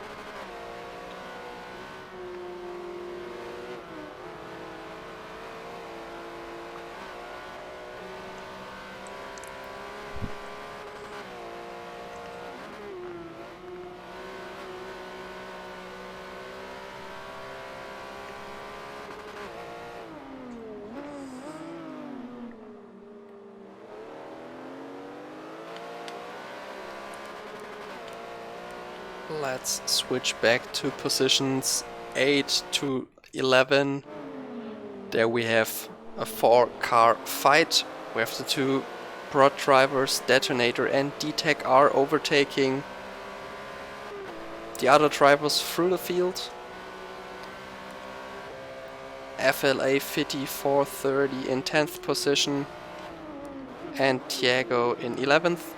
Let's switch back to positions 8 to 11. There we have a 4-car fight. We have the two prod drivers, Detonator and D-Tech, are overtaking the other drivers through the field. FLA Fitty 430 in 10th position and Thiago in 11th.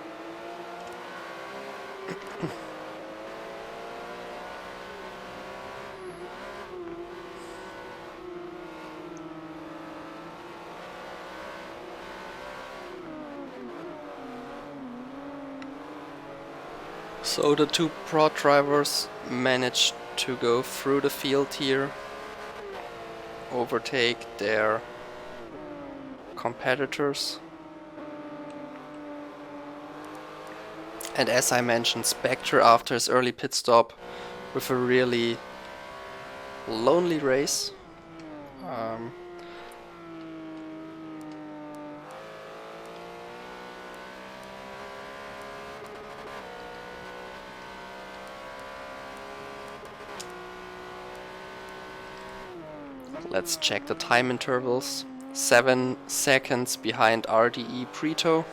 So the two prod drivers managed to go through the field here, overtake their competitors. And as I mentioned, Spectre after his early pit stop with a really lonely race. Let's check the time intervals. 7 seconds behind RDE Preto.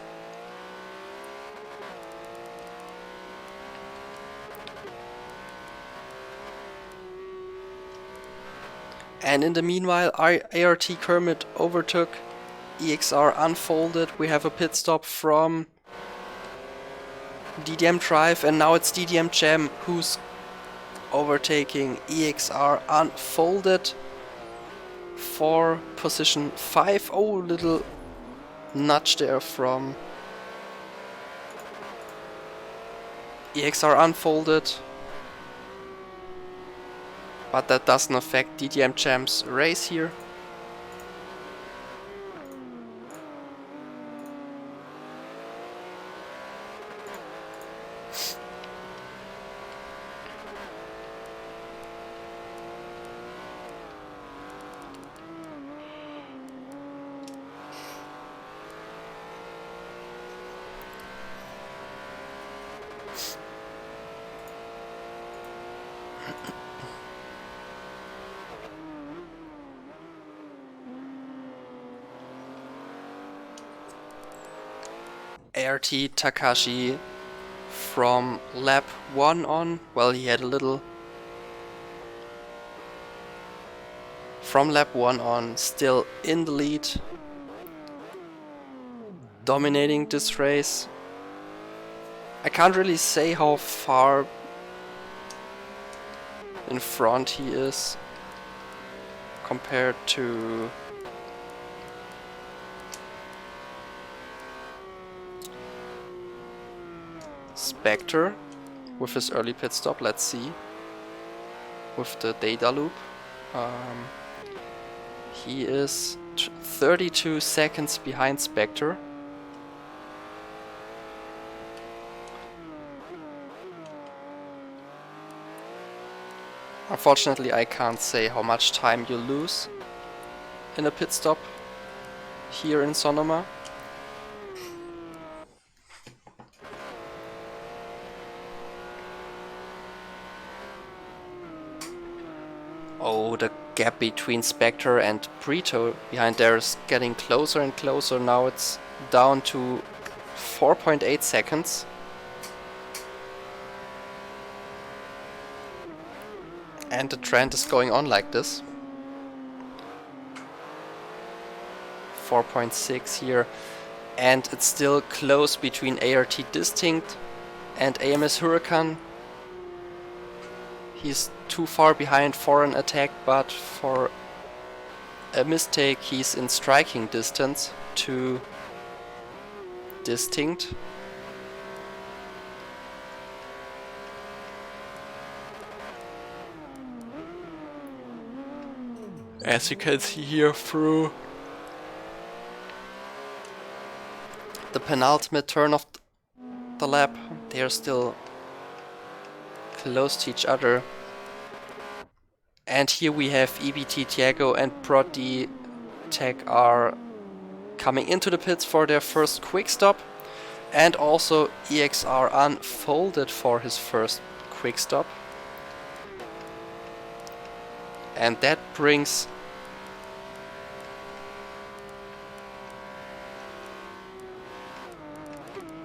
And in the meanwhile, ART Kermit overtook EXR Unfolded. We have a pit stop from DDM Drive, and now it's DDM Cem who's overtaking EXR Unfolded for position 5. Oh, little nudge there from EXR Unfolded. But that doesn't affect DDM Cem's race here. ART Takashi from lap 1 on, well, he had a little. From lap 1 on, still in the lead, dominating this race. I can't really say how far in front he is compared to Spectre with his early pit stop. Let's see. With the data loop. He is 32 seconds behind Spectre. Unfortunately, I can't say how much time you lose in a pit stop here in Sonoma. Oh, the gap between Spectre and Brito behind there is getting closer and closer. Now it's down to 4.8 seconds. And the trend is going on like this. 4.6 here. And it's still close between ART Distinct and AMS Huracan. He's too far behind for an attack, but for a mistake he's in striking distance to Distinct. As you can see here through the penultimate turn of the lap, they are still close to each other. And here we have EBT Tiago and Prod D Tech are coming into the pits for their first quick stop. And also EXR unfolded for his first quick stop. And that brings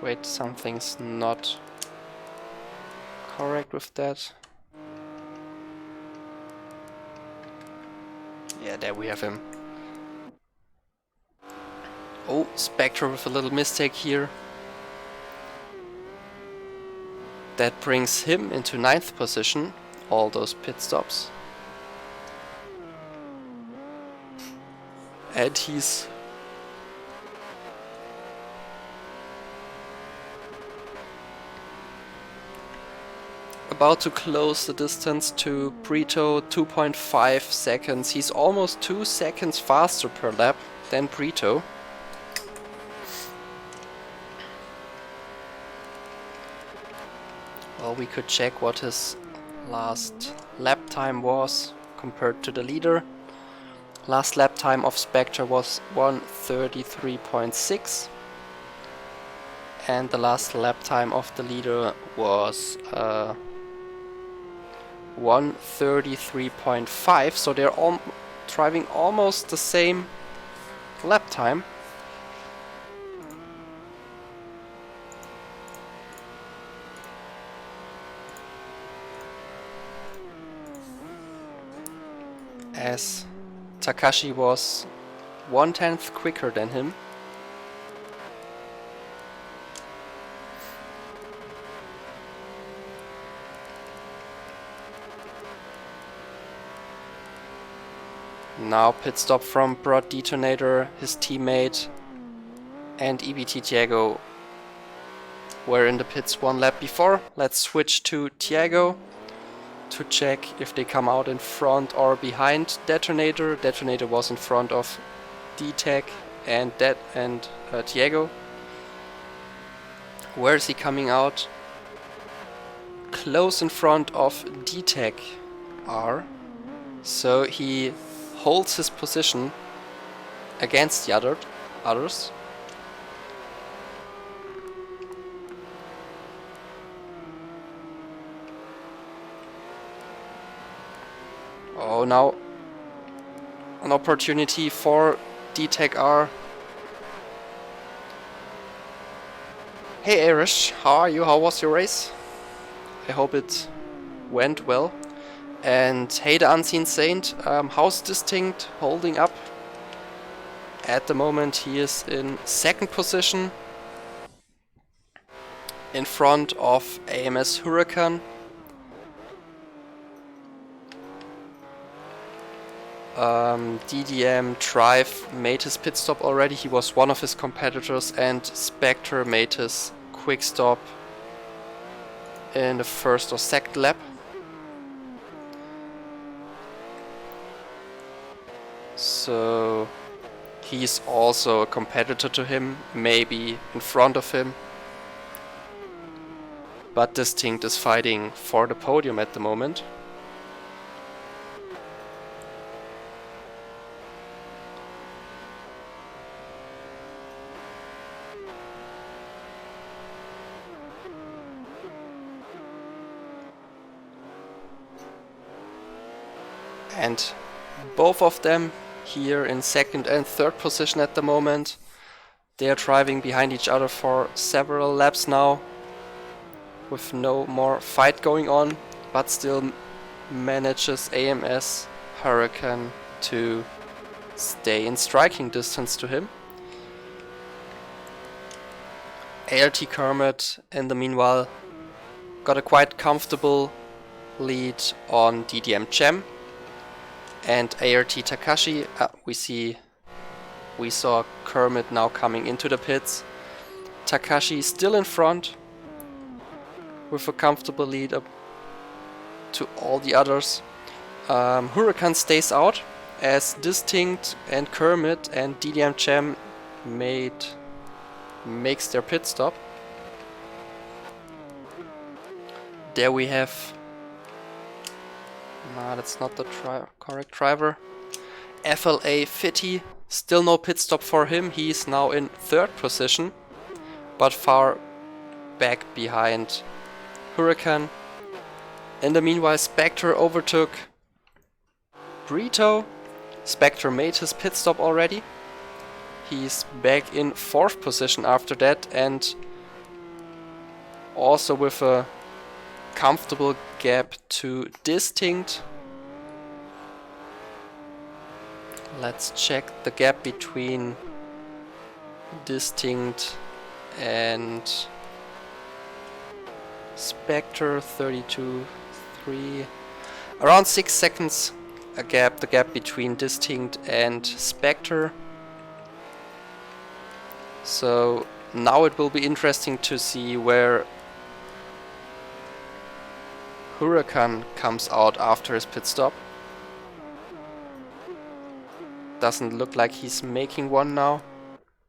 wait, something's not correct with that. Yeah, there we have him. Oh, Spectre with a little mistake here. That brings him into 9th position, all those pit stops. And he's about to close the distance to Brito, 2.5 seconds. He's almost 2 seconds faster per lap than Brito. Well, we could check what his last lap time was compared to the leader. Last lap time of Spectre was 1:33.6. And the last lap time of the leader was 1:33.5, so they're all driving almost the same lap time. As Takashi was 1/10 quicker than him. Now pit stop from Broad Detonator, his teammate, and EBT Tiago were in the pits 1 lap before. Let's switch to Tiago to check if they come out in front or behind Detonator. Detonator was in front of D-Tech and Tiago. Where is he coming out? Close in front of D-Tech R. So he holds his position against the others. Oh, now an opportunity for D-Tech R. Hey Irish, how are you? How was your race? I hope it went well. And hey the Unseen Saint, how's Distinct holding up? At the moment he is in second position, in front of AMS Huracan. DDM Drive made his pit stop already, he was one of his competitors, and Spectre made his quick stop in the first or second lap. So he's also a competitor to him, maybe in front of him. But Distinct is fighting for the podium at the moment. And both of them here in second and third position at the moment. They are driving behind each other for several laps now, with no more fight going on, but still manages AMS Huracan to stay in striking distance to him. ART Kermit in the meanwhile got a quite comfortable lead on DDM Gem. And ART Takashi, we saw Kermit now coming into the pits. Takashi still in front with a comfortable lead up to all the others. Huracan stays out as Distinct and Kermit and DDM Gem makes their pit stop. There we have... Nah, that's not the correct driver. FLA Fitty, still no pit stop for him. He is now in third position, but far back behind Huracan. In the meanwhile, Spectre overtook Brito. Spectre made his pit stop already. He's back in fourth position after that, and also with a comfortable gap to Distinct. Let's check the gap between Distinct and Spectre. 32.3, around 6 seconds the gap between Distinct and Spectre. So now it will be interesting to see where Huracan comes out after his pit stop. Doesn't look like he's making one now.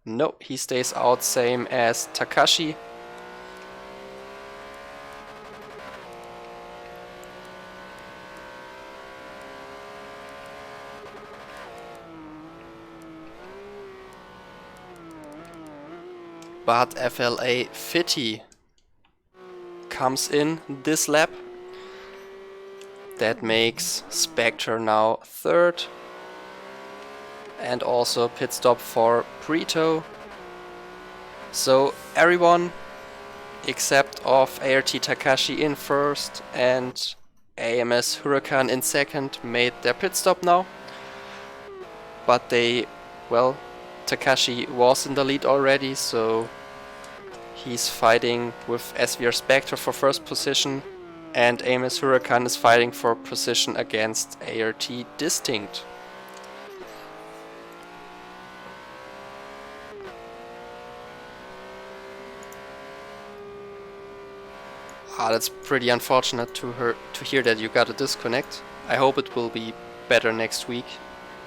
No, he stays out, same as Takashi. But FLA Fitty comes in this lap. That makes Spectre now third. And also a pit stop for Brito. So everyone except of ART Takashi in first and AMS Huracan in second made their pit stop now. But Takashi was in the lead already, so he's fighting with SVR Spectre for first position, and AMS Huracan is fighting for position against ART Distinct. That's pretty unfortunate to hear that you got a disconnect. I hope it will be better next week.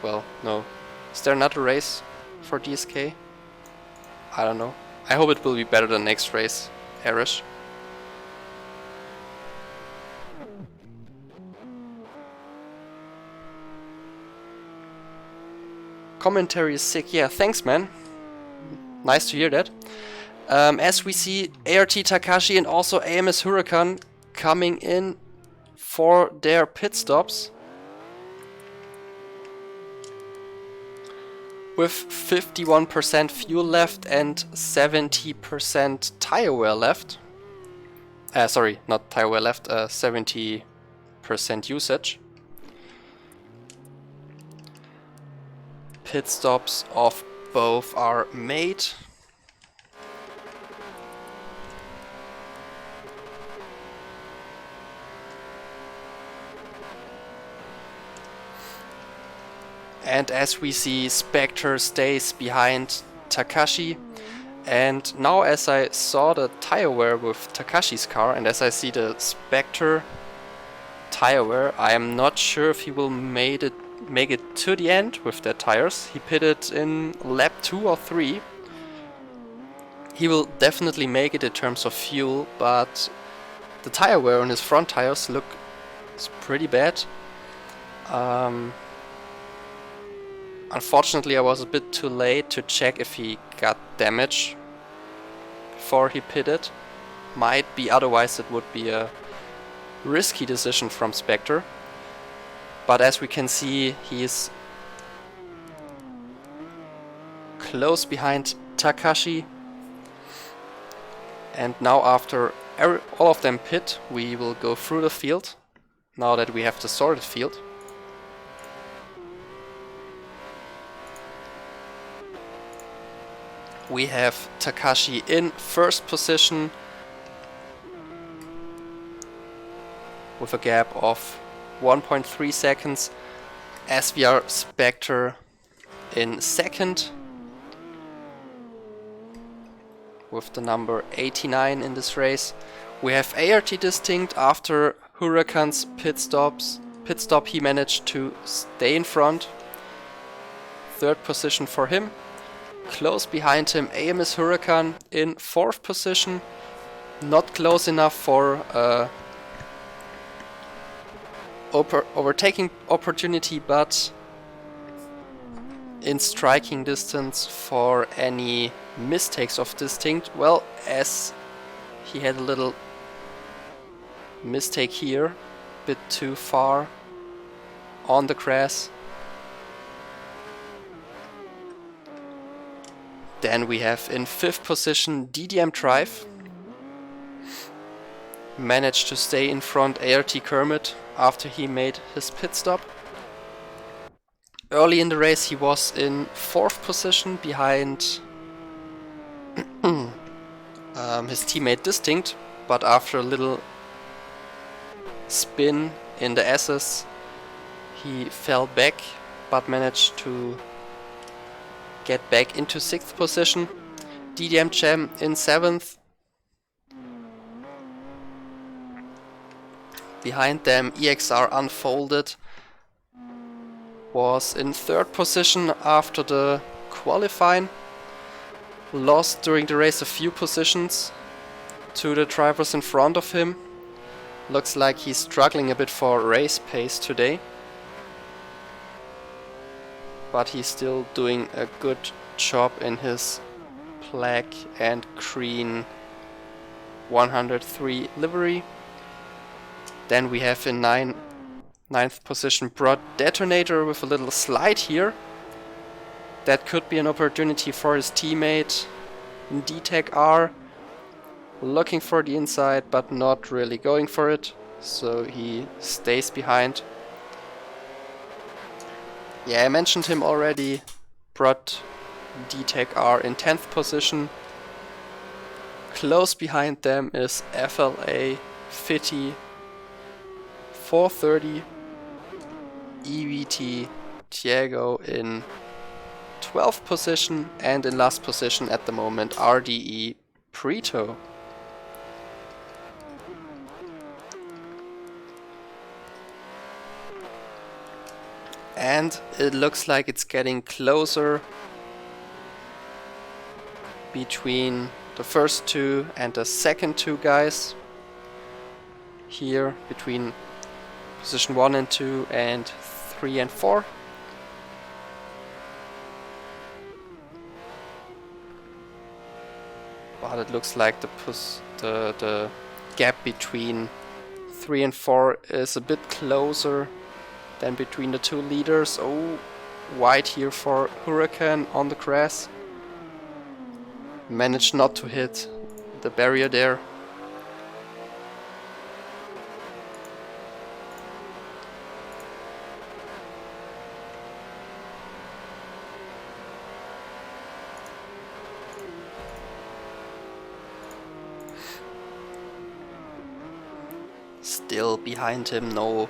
Well, no. Is there another race for DSK? I don't know. I hope it will be better than next race, Erish. Commentary is sick. Yeah, thanks, man. Nice to hear that. As we see ART Takashi and also AMS Huracan coming in for their pit stops. with 51% fuel left and 70% tire wear left. Sorry, not tire wear left, 70% usage. Pit stops of both are made. And as we see, Spectre stays behind Takashi. And now as I saw the tire wear with Takashi's car and as I see the Spectre tire wear, I am not sure if he will make it to the end with their tires. He pitted in lap 2 or 3. He will definitely make it in terms of fuel, but the tire wear on his front tires look pretty bad. Unfortunately, I was a bit too late to check if he got damage before he pitted. Might be, otherwise it would be a risky decision from Spectre. But as we can see, he is close behind Takashi. And now after all of them pit, we will go through the field, now that we have the sorted field. We have Takashi in first position with a gap of 1.3 seconds, as we are Spectre in second with the number 89 in this race. We have ART distinct after Huracan's pit stop. He managed to stay in front. Third position for him. Close behind him, AMS Huracan in fourth position. Not close enough for overtaking opportunity, but in striking distance for any mistakes of distinct. Well, as he had a little mistake here, a bit too far on the grass. Then we have in fifth position DDM Drive. Managed to stay in front ART Kermit after he made his pit stop. Early in the race he was in fourth position behind his teammate Distinct, but after a little spin in the S's he fell back, but managed to get back into sixth position. DDM Jam in seventh. Behind them EXR Unfolded was in third position after the qualifying. Lost during the race a few positions to the drivers in front of him. Looks like he's struggling a bit for race pace today. But he's still doing a good job in his black and green 103 livery. Then we have in ninth position Broad Detonator with a little slide here. That could be an opportunity for his teammate DTEC R. Looking for the inside but not really going for it, so he stays behind. Yeah, I mentioned him already. Broad DTEC R in 10th position. Close behind them is FLA Fitty 430. EVT Diego in 12th position, and in last position at the moment RDE Preto. And it looks like it's getting closer between the first two and the second two guys. Here between position 1 and 2 and 3 and 4. But it looks like the gap between 3 and 4 is a bit closer than between the two leaders. Oh, wide here for Huracan on the grass. Managed not to hit the barrier there. Still behind him, no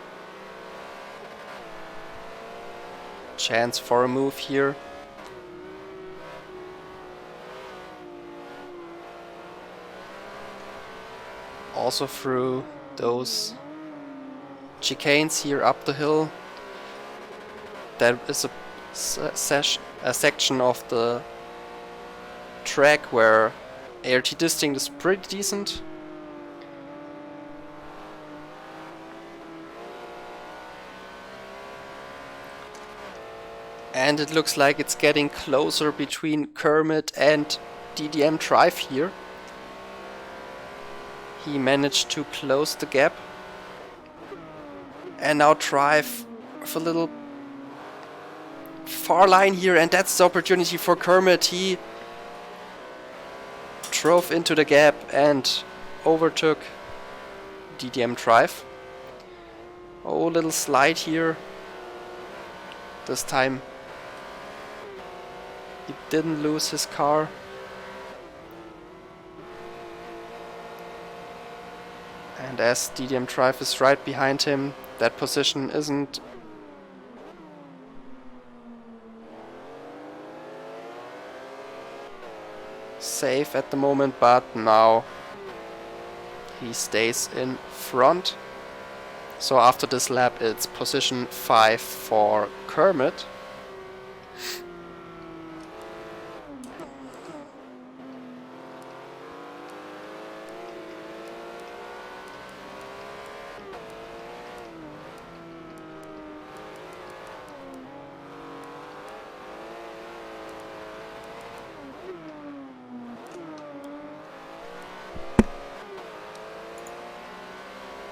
chance for a move here. Also through those chicanes here up the hill. There is a section of the track where ART distinct is pretty decent. And it looks like it's getting closer between Kermit and DDM Drive here. He managed to close the gap. And now Drive with a little far line here, and that's the opportunity for Kermit. He drove into the gap and overtook DDM Drive. Oh, little slide here. This time he didn't lose his car. And as DDM Drive is right behind him, that position isn't safe at the moment, but now he stays in front. So after this lap it's position 5 for Kermit.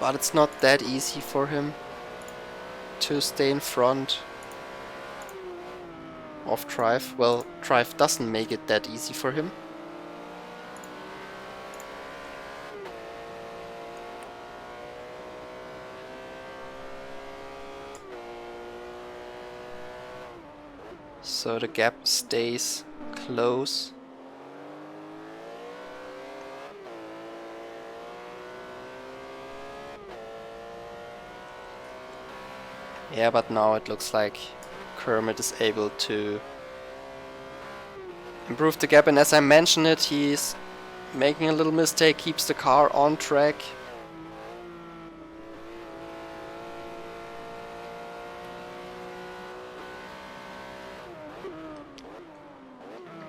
But it's not that easy for him to stay in front of Drive. Well, Drive doesn't make it that easy for him. So the gap stays close. Yeah, but now it looks like Kermit is able to improve the gap, and as I mentioned it, he's making a little mistake, keeps the car on track.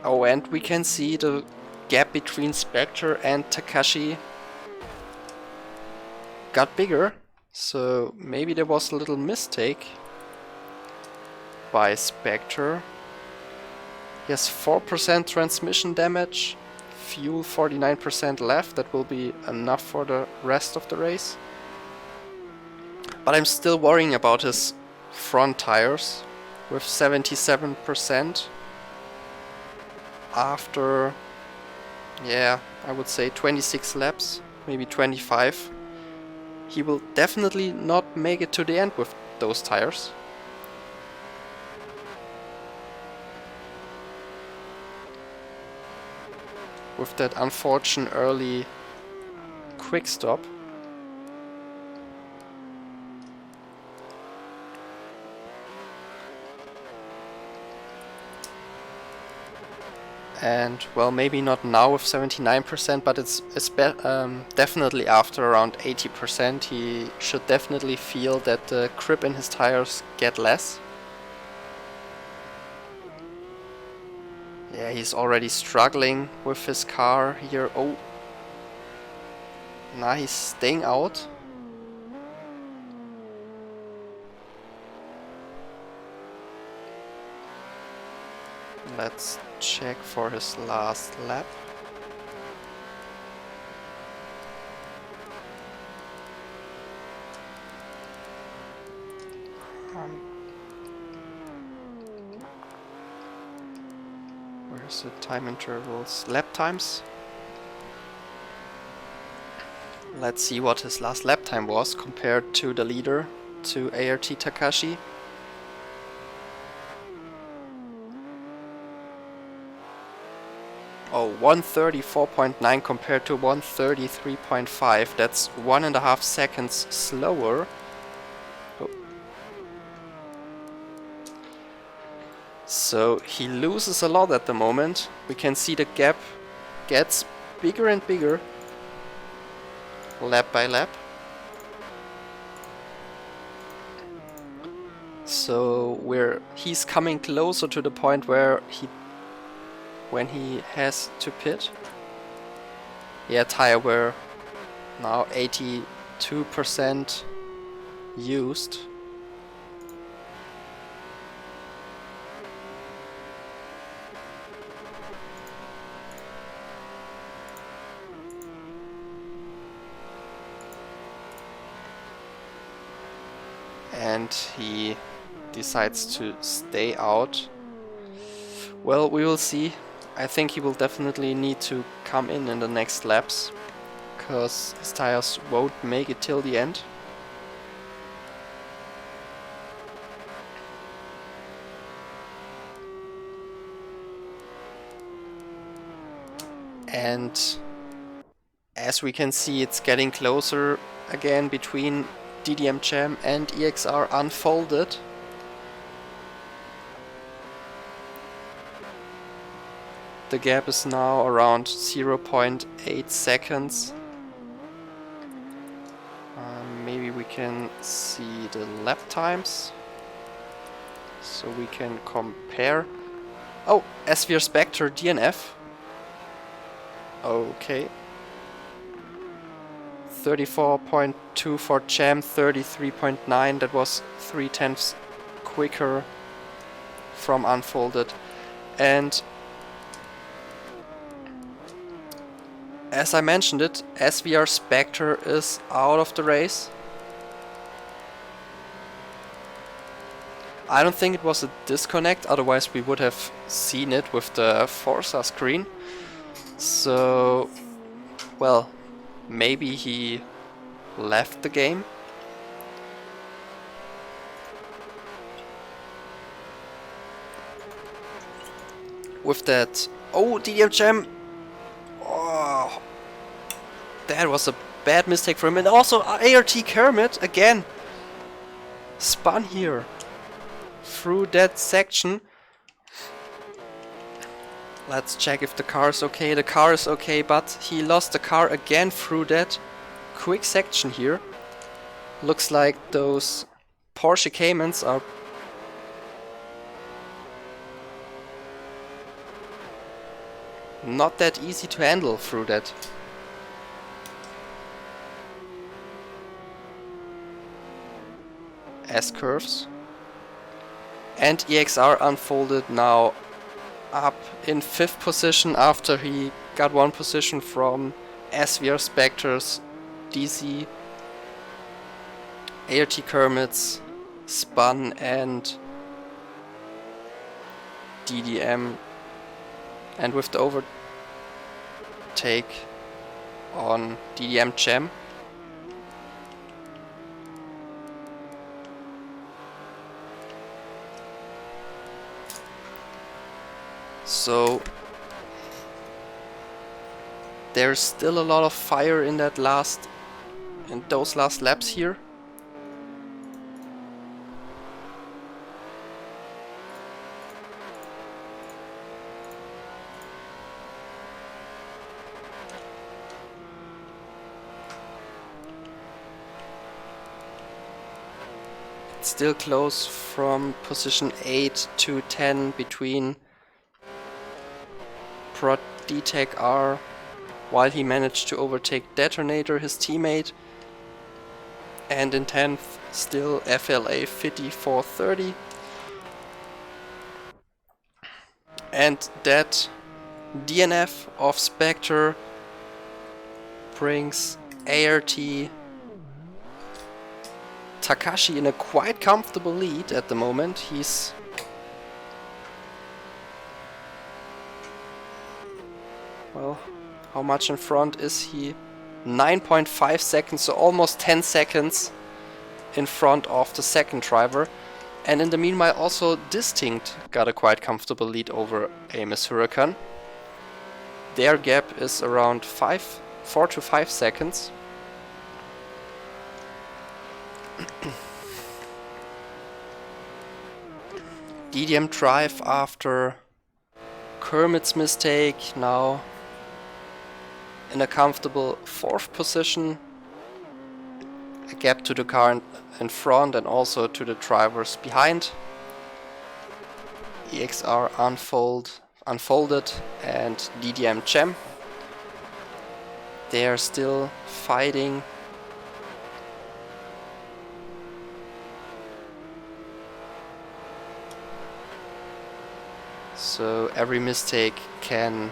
Oh, and we can see the gap between Spectre and Takashi got bigger. So maybe there was a little mistake by Spectre. He has 4% transmission damage, fuel 49% left. That will be enough for the rest of the race. But I'm still worrying about his front tires with 77% after, yeah, I would say 26 laps, maybe 25. He will definitely not make it to the end with those tires. With that unfortunate early quick stop. And well, maybe not now with 79%, but it's definitely after around 80%. He should definitely feel that the grip in his tires get less. Yeah, he's already struggling with his car here. Oh, now he's staying out. Let's check for his last lap. Where's the time intervals? Lap times. Let's see what his last lap time was compared to the leader, to ART Takashi. Oh, 134.9 compared to 133.5. That's 1.5 seconds slower. Oh. So he loses a lot at the moment. We can see the gap gets bigger and bigger, lap by lap. So he's coming closer to the point where when he has to pit. Yeah, tire wear now 82% used. And he decides to stay out. Well, we will see. I think he will definitely need to come in the next laps, because his tires won't make it till the end. And as we can see, it's getting closer again between DDM Jam and EXR Unfolded. The gap is now around 0.8 seconds. Maybe we can see the lap times, so we can compare. Oh, SVR Spectre DNF. Okay. 34.2 for Jam, 33.9. That was 0.3 quicker from Unfolded. And as I mentioned it, SVR Spectre is out of the race. I don't think it was a disconnect, otherwise we would have seen it with the Forza screen. So, well, maybe he left the game. With that... Oh, DDM Jam! Oh, that was a bad mistake for him. And also ART Kermit again spun here through that section. Let's check if the car is okay. The car is okay, but he lost the car again through that quick section here. Looks like those Porsche Caymans are not that easy to handle through that. S-curves. And EXR Unfolded now up in 5th position after he got 1 position from SVR Spectre's DC. ART Kermit's spun and DDM. And with the overtake on DDM Jam. So there's still a lot of fire in those last laps here. It's still close from position 8 to 10 between Prod DTEC R, while he managed to overtake Detonator, his teammate, and in 10th still FLA 5430. And that DNF of Spectre brings ART Takashi in a quite comfortable lead at the moment. He's Well, how much in front is he? 9.5 seconds, so almost 10 seconds in front of the second driver. And in the meanwhile also Distinct got a quite comfortable lead over Amos Huracan. Their gap is around 4 to 5 seconds. DDM drive after Kermit's mistake, now in a comfortable 4th position. A gap to the car in front and also to the drivers behind. EXR unfolded and DDM Gem. They are still fighting. So every mistake can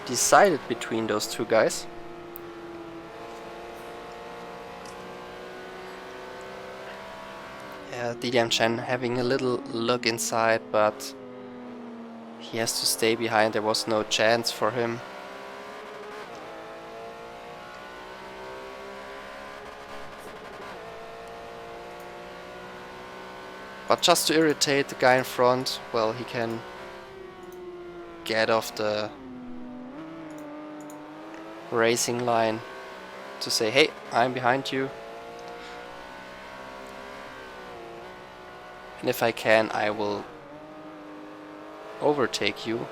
decide it between those two guys. Yeah, DDM Chen having a little look inside, but he has to stay behind. There was no chance for him. But just to irritate the guy in front, well, he can get off the racing line to say, hey, I'm behind you. And if I can, I will overtake you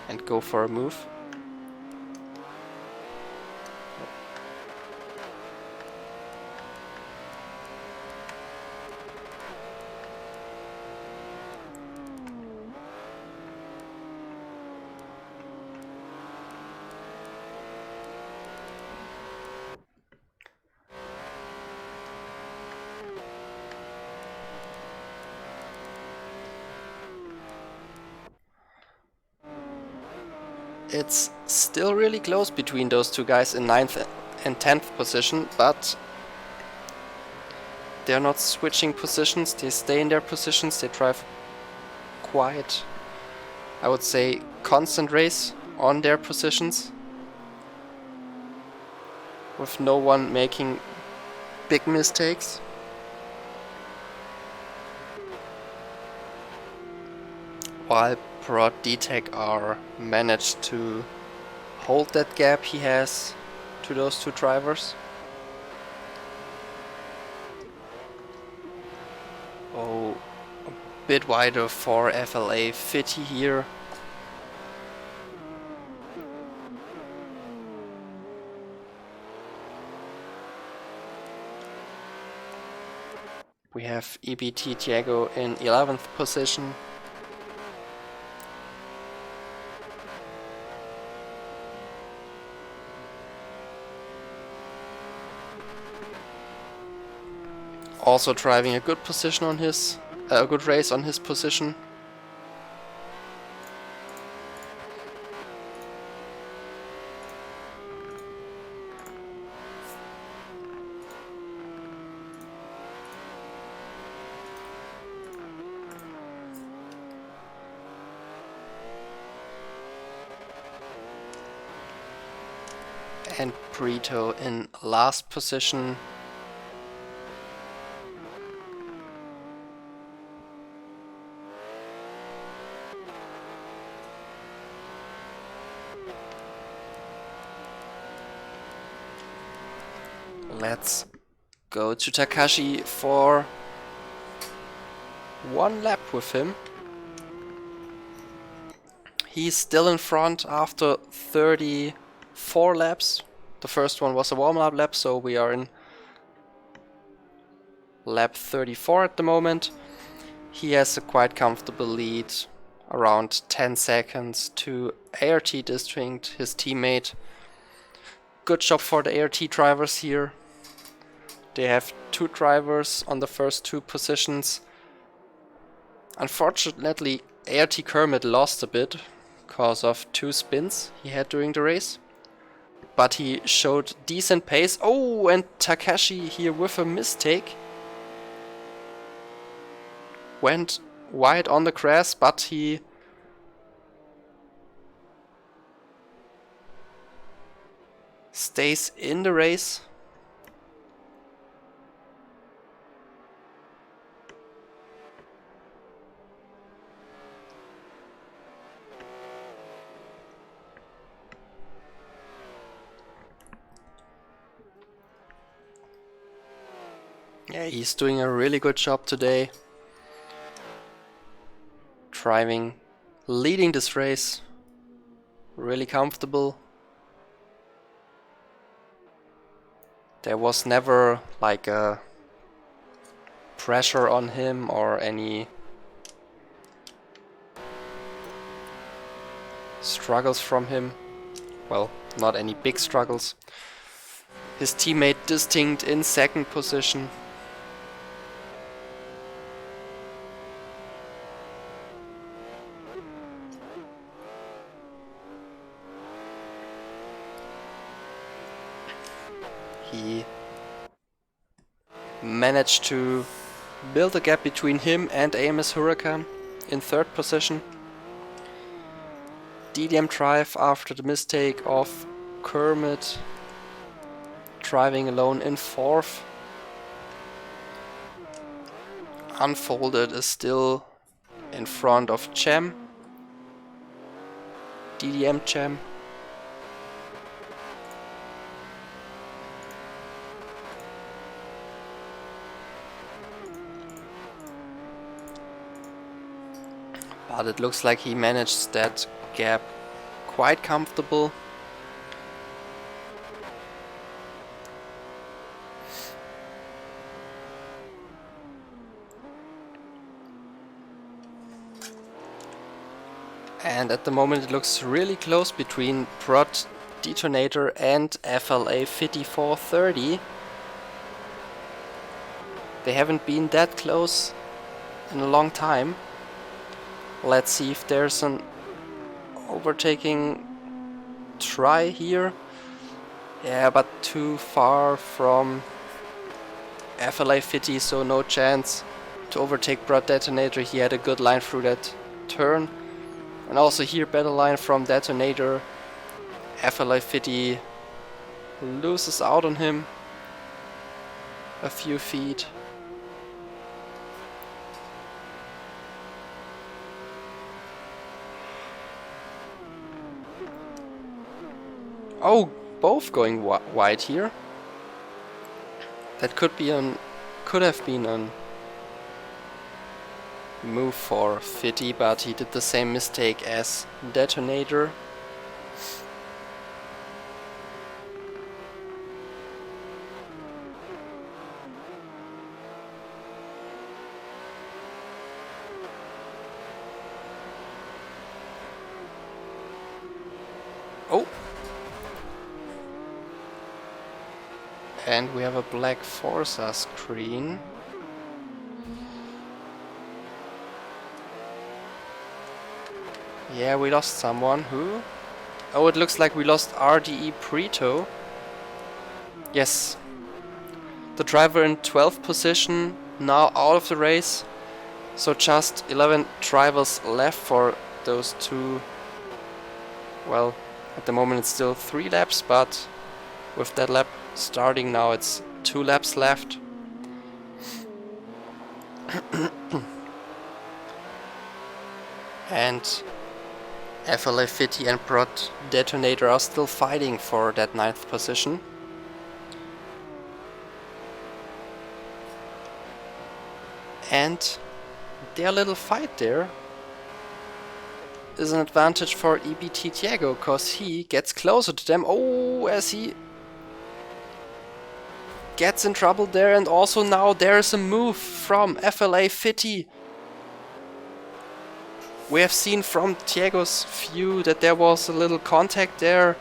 and go for a move. It's still really close between those two guys in 9th and 10th position, but they're not switching positions, they stay in their positions, they drive quite, I would say, constant race on their positions, with no one making big mistakes. While Prod DTEC are managed to hold that gap he has to those two drivers. Oh, a bit wider for FLA Fitty here. We have EBT Diego in 11th position. Also driving a good position on his, a good race on his position. And Brito in last position. Let's go to Takashi for one lap with him. He's still in front after 34 laps. The first one was a warm-up lap, so we are in lap 34 at the moment. He has a quite comfortable lead, around 10 seconds to ART Distinct, his teammate. Good job for the ART drivers here. They have two drivers on the first two positions. Unfortunately, ART Kermit lost a bit because of two spins he had during the race. But he showed decent pace. Oh, and Takashi here with a mistake. Went wide on the grass, but he stays in the race. Yeah, he's doing a really good job today. Driving, leading this race. Really comfortable. There was never like a pressure on him or any struggles from him. Well, not any big struggles. His teammate distinct in second position. He managed to build a gap between him and AMS Huracan in third position. DDM drive after the mistake of Kermit driving alone in fourth. Unfolded is still in front of Cem. DDM Cem. But it looks like he managed that gap quite comfortable. And at the moment it looks really close between Prot Detonator and FLA 5430. They haven't been that close in a long time. Let's see if there's an overtaking try here. Yeah, but too far from FLA 50, so no chance to overtake Prot Detonator. He had a good line through that turn. And also here better line from Detonator. FLA 50 loses out on him a few feet. Oh, both going wide here. That could have been a move for Fitty, but he did the same mistake as Detonator. Oh! And we have a black Forza screen. Yeah, we lost someone. Who? Oh, it looks like we lost RDE Preto. Yes. The driver in 12th position, now out of the race. So just 11 drivers left for those two. Well, at the moment it's still 3 laps, but with that lap starting now it's 2 laps left. And FLA 50 and Prot Detonator are still fighting for that 9th position. And their little fight there is an advantage for EBT Diego, because he gets closer to them. Oh, as he gets in trouble there, and also now there is a move from FLA 50. We have seen from Diego's view that there was a little contact there.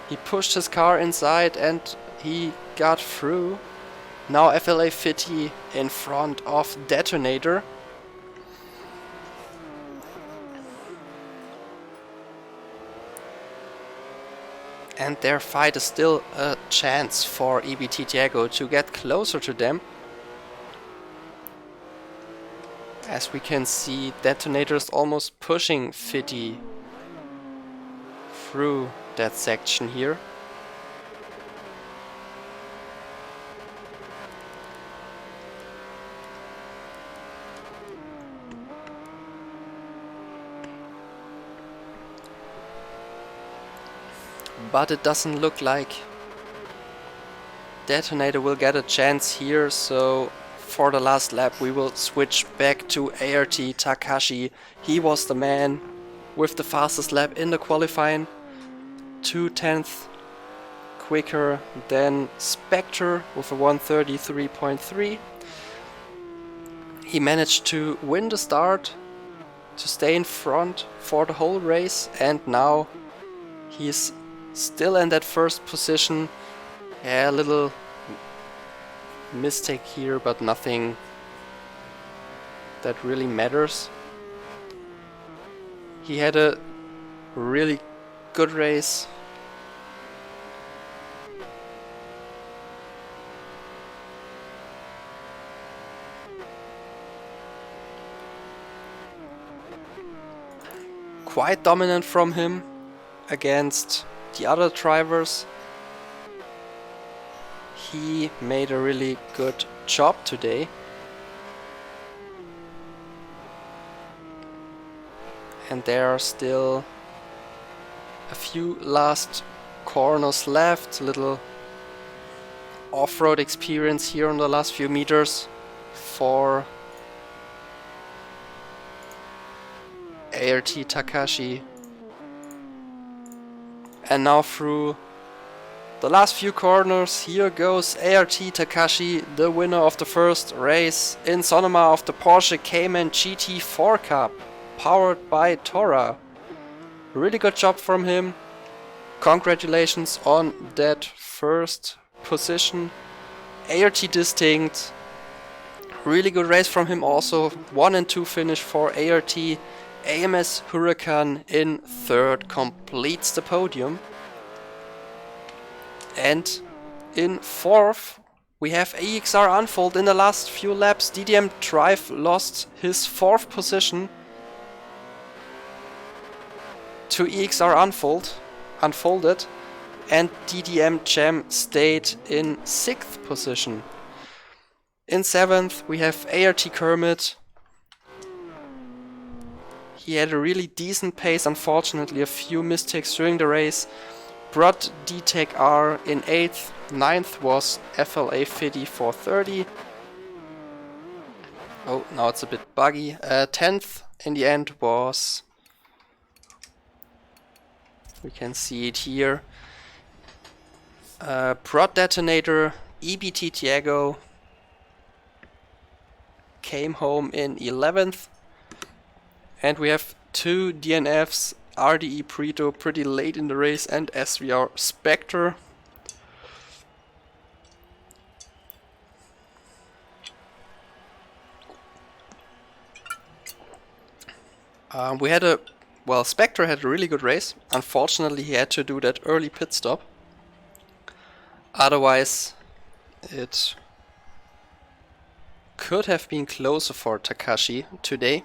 He pushed his car inside and he got through. Now FLA 50 in front of Detonator. And their fight is still a chance for EBT Diego to get closer to them. As we can see, Detonator is almost pushing Fitty through that section here. but it doesn't look like Detonator will get a chance here, so for the last lap we will switch back to ART Takashi. He was the man with the fastest lap in the qualifying, 2/10 quicker than Spectre with a 1:33.3. He managed to win the start, to stay in front for the whole race, and now he's still in that first position. Yeah, a little mistake here, but nothing that really matters. He had a really good race. Quite dominant from him against the other drivers. He made a really good job today. And there are still a few last corners left, a little off-road experience here on the last few meters for ART Takashi. And now through the last few corners, here goes ART Takashi, the winner of the first race in Sonoma of the Porsche Cayman GT4 Cup, powered by TORA. Really good job from him. Congratulations on that first position. ART Distinct. Really good race from him also. 1 and 2 finish for ART. AMS Huracan in third completes the podium. And in fourth we have EXR Unfold. In the last few laps DDM Drive lost his fourth position to EXR Unfolded, and DDM Jam stayed in 6th position. In 7th we have ART Kermit. He had a really decent pace, unfortunately a few mistakes during the race. Brod DTEC R in 8th, 9th was FLA Fiddy 430. Oh, now it's a bit buggy. 10th in the end was, we can see it here, Brod Detonator EBT Tiago came home in 11th. And we have 2 DNFs, RDE Prito pretty late in the race, and SVR Spectre. Spectre had a really good race. Unfortunately he had to do that early pit stop. Otherwise it could have been closer for Takashi today.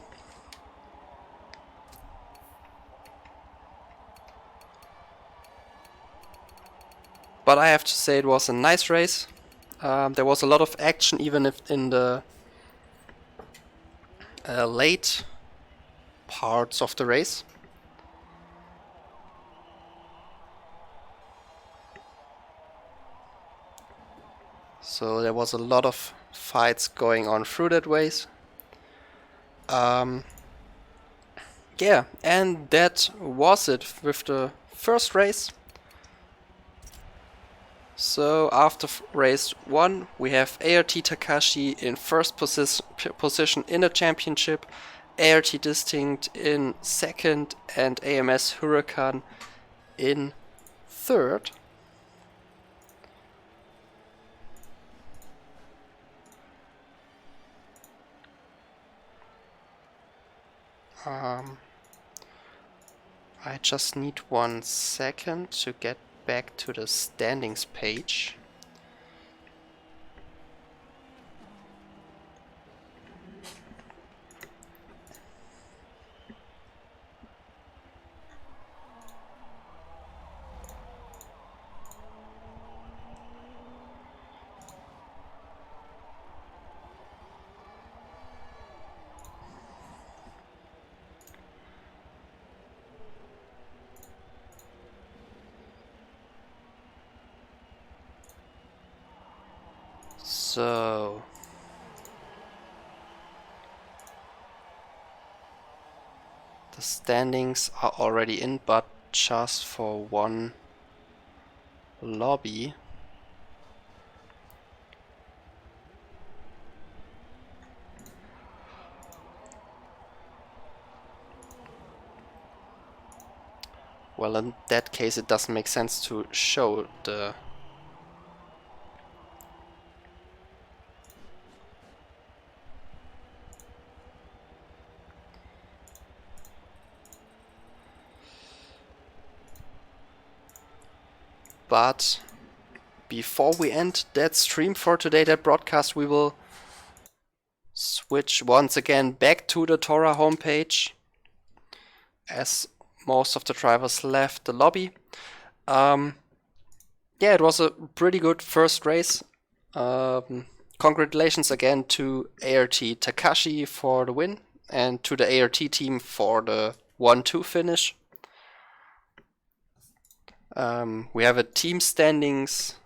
But I have to say it was a nice race. There was a lot of action even if in the late parts of the race. So there was a lot of fights going on through that race. Yeah, and that was it with the first race. So after race 1 we have ART Takashi in first position in the championship, ART Distinct in 2nd, and AMS Huracan in 3rd. I just need 1 second to get back to the standings page. So the standings are already in, but just for one lobby. Well, in that case it doesn't make sense to show the but before we end that stream for today, that broadcast, we will switch once again back to the TORA homepage as most of the drivers left the lobby. Yeah, it was a pretty good first race. Congratulations again to ART Takashi for the win and to the ART team for the 1-2 finish. We have a team standings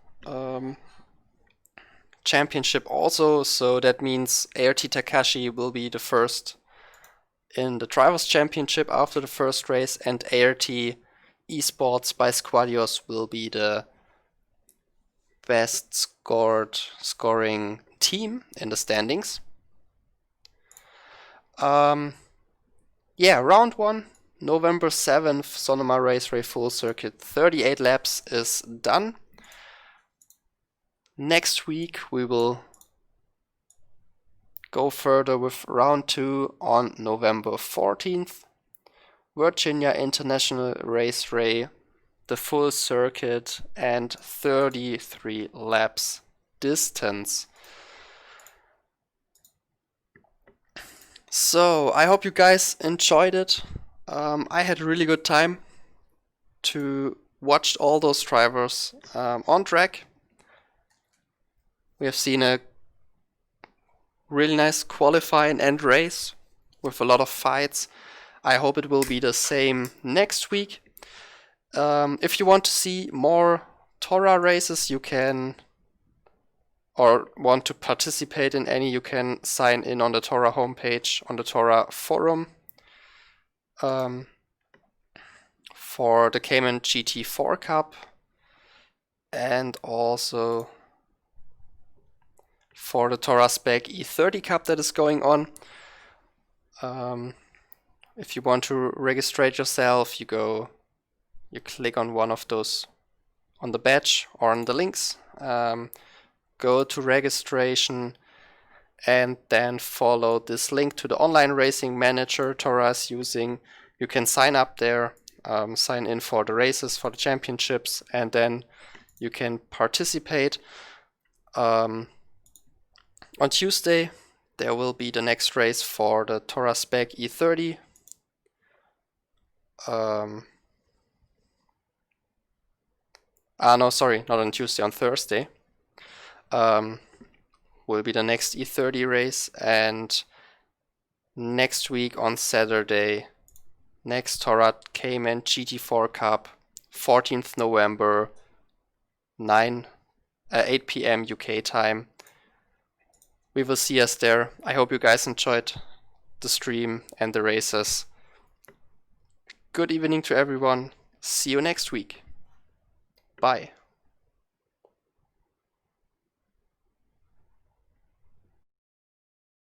championship also, so that means ART Takashi will be the first in the Drivers' Championship after the first race, and ART Esports by Squadios will be the best scoring team in the standings. Yeah, round 1, November 7th, Sonoma Raceway full circuit, 38 laps is done. Next week we will go further with round 2 on November 14th. Virginia International Raceway, the full circuit and 33 laps distance. So I hope you guys enjoyed it. I had a really good time to watch all those drivers on track. We have seen a really nice qualifying and race with a lot of fights. I hope it will be the same next week. If you want to see more TORA races, you can, or want to participate in any, you can sign in on the TORA homepage, on the TORA forum. For the Cayman GT4 Cup and also for the TORA Spec E30 Cup that is going on. If you want to register yourself, you click on one of those, on the badge or on the links, go to registration and then follow this link to the online racing manager TORA is using. You can sign up there, sign in for the races, for the championships, and then you can participate. On Tuesday there will be the next race for the TORA Spec E30. No, sorry, not on Tuesday, on Thursday. Will be the next E30 race, and next week on Saturday, next TORA Cayman GT4 Cup, 14th November, 8 p.m. UK time. We will see us there. I hope you guys enjoyed the stream and the races. Good evening to everyone. See you next week. Bye.